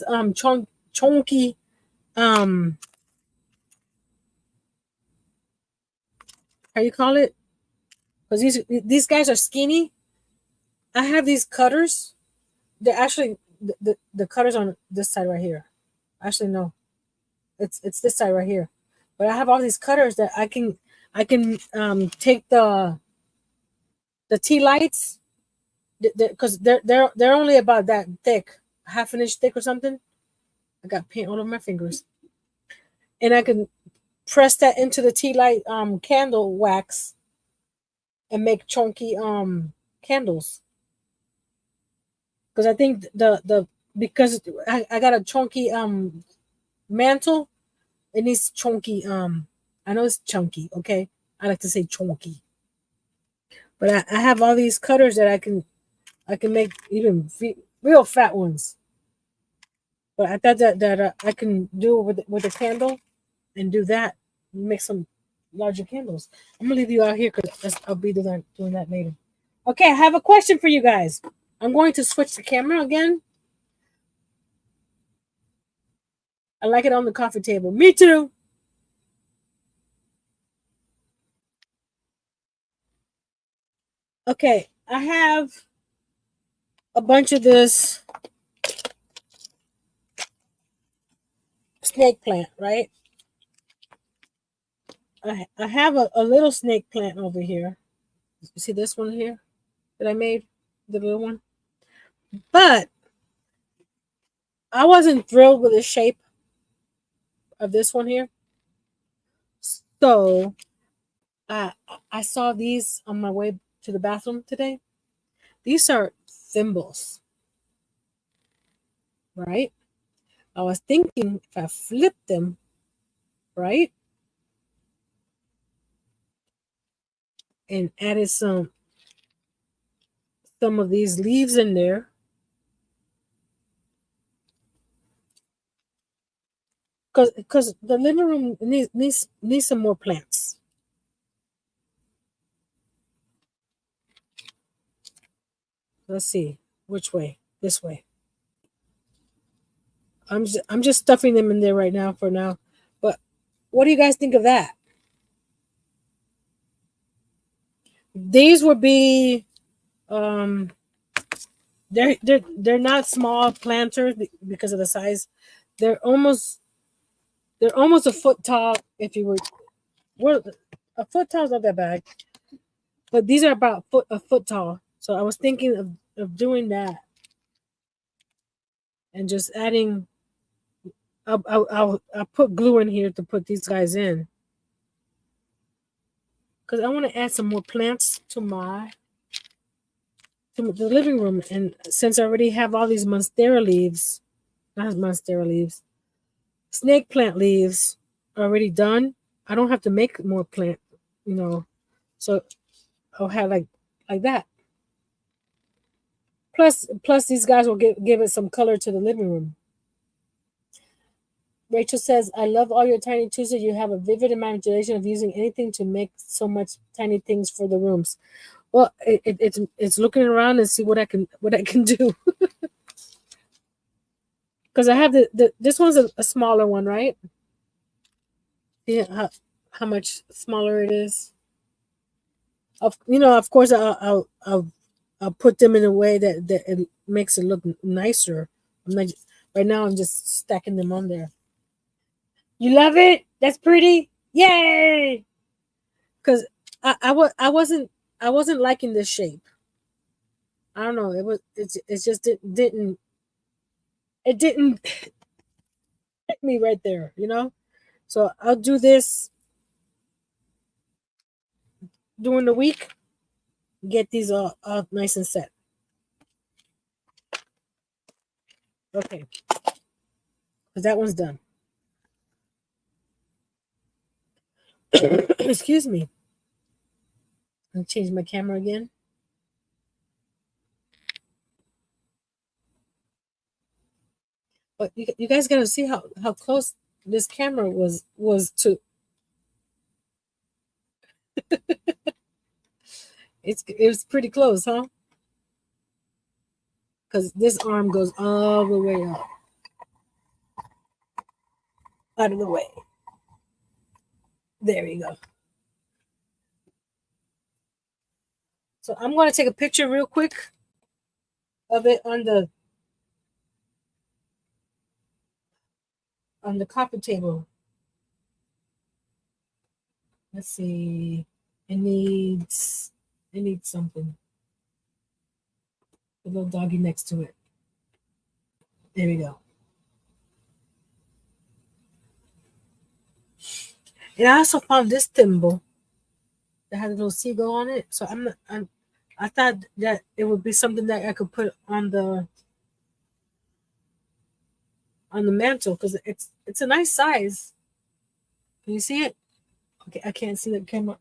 chunky how you call it? Because these guys are skinny. I have these cutters. They're actually the cutters on this side right here. Actually, no, it's this side right here. But I have all these cutters that I can take the tea lights because they're only about that thick, half an inch thick or something. I got paint all over my fingers, and I can press that into the tea light candle wax and make chunky candles. Because I think because I got a chunky mantle, it needs chunky I know it's chunky, okay? I like to say chunky. But I have all these cutters that I can make even real fat ones. But I thought that I can do it with a candle and do that and make some larger candles. I'm gonna leave you out here because I'll be doing that later. Okay, I have a question for you guys. I'm going to switch the camera again. I like it on the coffee table. Me too. Okay, I have a bunch of this snake plant, right? I have a little snake plant over here. You see this one here that I made? The little one? But I wasn't thrilled with the shape of this one here. So I saw these on my way to the bathroom today. These are thimbles, right? I was thinking if I flip them, right, and added some of these leaves in there, because the living room needs some more plants. Let's see which way. This way. I'm just stuffing them in there right now for now, but What do you guys think of that? These would be they're not small planters because of the size. They're almost a foot tall. If you were, well, a foot tall is not that bad, but these are about a foot tall. So I was thinking of doing that and just adding. I'll put glue in here to put these guys in because I want to add some more plants to the living room. And since I already have all these monstera leaves, not monstera leaves, snake plant leaves already done, I don't have to make more plant, you know. So I'll have like that. Plus these guys will give it some color to the living room. Rachel says, I love all your tiny Tuesdays. You have a vivid imagination of using anything to make so much tiny things for the rooms. Well, it's looking around and see what I can do. Because I have this one's a smaller one, right? Yeah, how much smaller it is. Of course, I'll put them in a way that it makes it look nicer. Right now, I'm just stacking them on there. You love it? That's pretty. Yay! Because I wasn't liking this shape. I don't know. It just didn't it didn't hit me right there. So I'll do this during the week. Get these all nice and set. Okay, because that one's done. Excuse me. I'll change my camera again. But you guys gotta see how close this camera was to. It was pretty close, huh? Because this arm goes all the way up, out of the way. There you go. So I'm going to take a picture real quick of it on the coffee table. Let's see. It needs something. A little doggy next to it. There we go. And I also found this thimble that had a little seagull on it. So I thought that it would be something that I could put on the mantle because it's a nice size. Can you see it? Okay, I can't see the camera.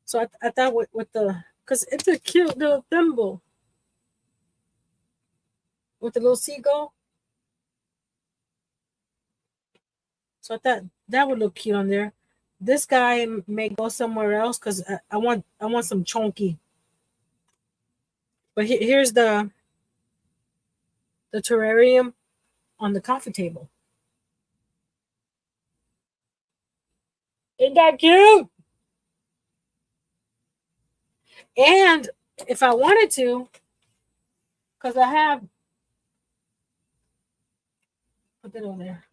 So I thought with the because it's a cute little thimble with the little seagull. So I thought that would look cute on there. This guy may go somewhere else because I want some chunky. But here's the terrarium on the coffee table. Isn't that cute? And if I wanted to, because I have put that on there.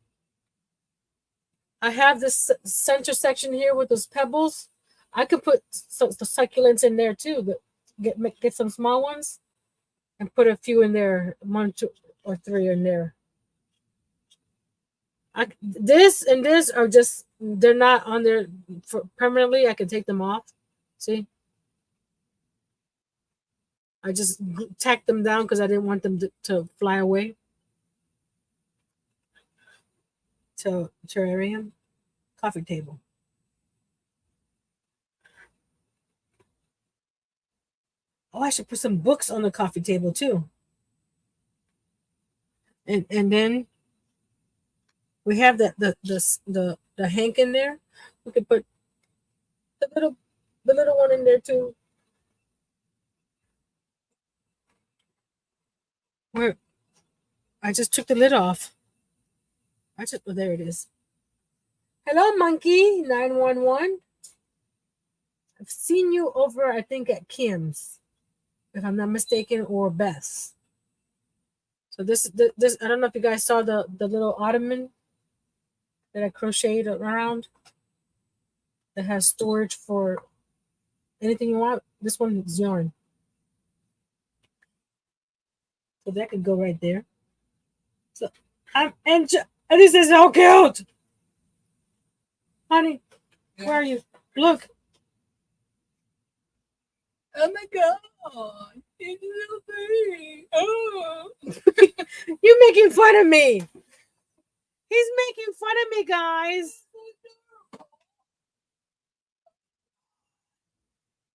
I have this center section here with those pebbles. I could put the succulents in there too, but get some small ones and put a few in there, 1, 2, or 3 in there. This and this are just, they're not on there for permanently. I can take them off. See? I just tacked them down because I didn't want them to fly away. So terrarium, coffee table. Oh, I should put some books on the coffee table too. And then we have the Hank in there. We could put the little one in there too. Where I just took the lid off. Oh, there it is. Hello, Monkey 911. I've seen you over, I think, at Kim's, if I'm not mistaken, or Beth's. So this I don't know if you guys saw the little ottoman that I crocheted around that has storage for anything you want. This one is yarn, so that could go right there. So and this is so cute, honey. Where are you? Look. Oh my god. It's so pretty. Oh. You're making fun of me. He's making fun of me, guys.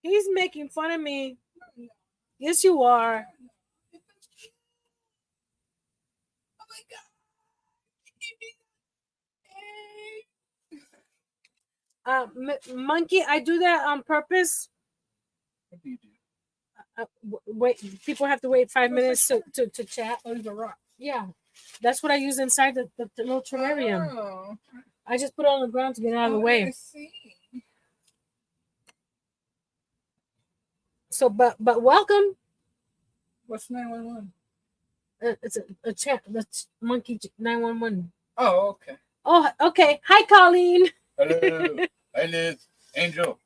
He's making fun of me. Yes, you are. Oh my god. Monkey, I do that on purpose. What do you do? Wait, people have to wait 5 minutes to chat. Oh, the rock. Yeah, that's what I use inside the little terrarium. Oh. I just put it on the ground to get out of the I way. see. So, but welcome. What's 911? It's a chat. That's Monkey 911. Oh, okay. Oh, okay. Hi, Colleen. Hello. Hi, Liz. Angel.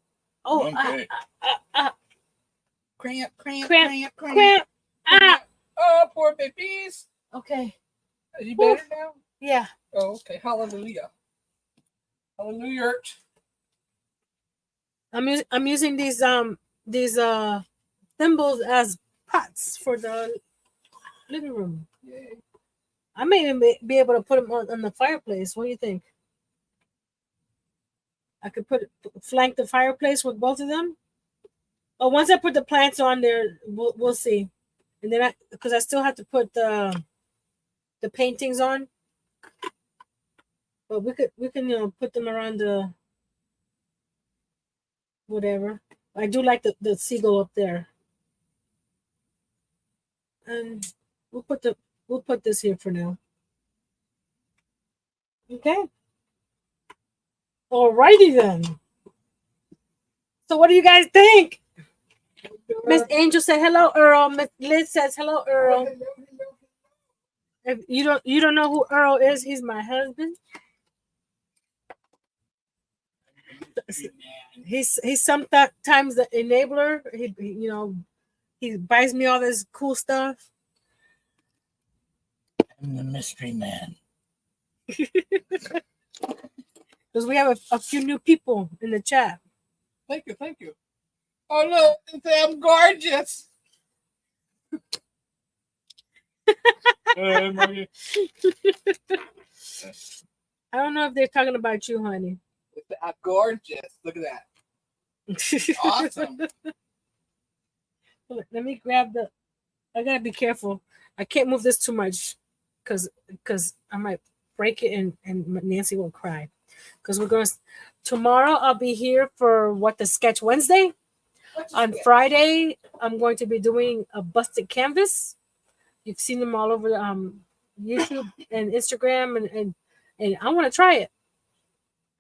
Oh, Okay. Cramp. cramp. Ah. Oh, poor babies. Okay. Are you better now? Yeah. Oh, okay. Hallelujah. Hallelujah. I'm using these thimbles as pots for the living room. Yay. I may even be able to put them on the fireplace. What do you think? I could flank the fireplace with both of them. Oh, once I put the plants on there, we'll see. And then because I still have to put the paintings on. But we can put them around the whatever. I do like the seagull up there. And we'll put this here for now. Okay. Alrighty then. So what do you guys think? Miss Angel said hello, Earl. Miss Liz says hello, Earl. If you don't know who Earl is, he's my husband. He's sometimes the enabler. He buys me all this cool stuff. I'm the mystery man. Because we have a few new people in the chat. Thank you. Oh look, I'm gorgeous. I don't know if they're talking about you, honey. I'm gorgeous. Look at that. Awesome. Let me grab I gotta be careful. I can't move this too much because I might break it and Nancy will cry. Because tomorrow I'll be here for the Sketch Wednesday. On Friday, I'm going to be doing a busted canvas. You've seen them all over YouTube and Instagram, and I want to try it.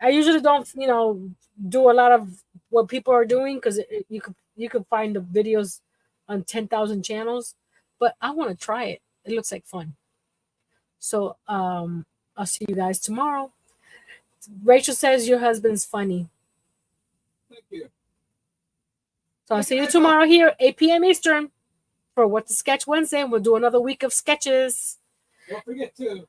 I usually don't, do a lot of what people are doing because you can find the videos on 10,000 channels, but I want to try it. It looks like fun. So I'll see you guys tomorrow. Rachel says your husband's funny. Thank you. So I'll see you tomorrow here, 8 p.m. Eastern, for What the Sketch Wednesday. We'll do another week of sketches. Don't forget to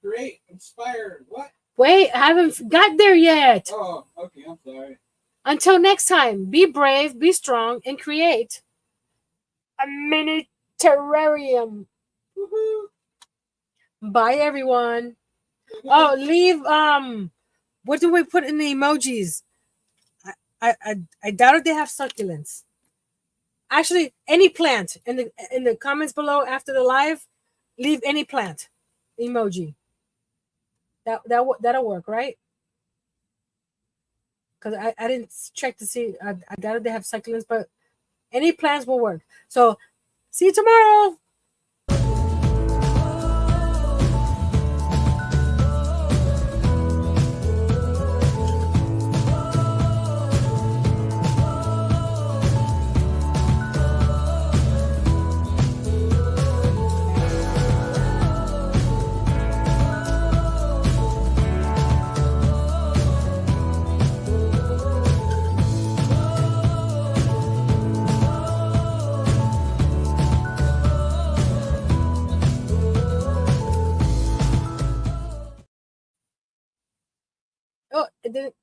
create, inspire, what? Wait, I haven't got there yet. Oh, okay, I'm sorry. Until next time, be brave, be strong, and create a mini terrarium. Woohoo. Bye, everyone. Oh, leave, what do we put in the emojis? I doubt if they have succulents. Actually, any plant in the comments below after the live, leave any plant emoji. That'll work, right? Because I didn't check to see. I doubt if they have succulents, but any plants will work. So see you tomorrow. Oh, it didn't.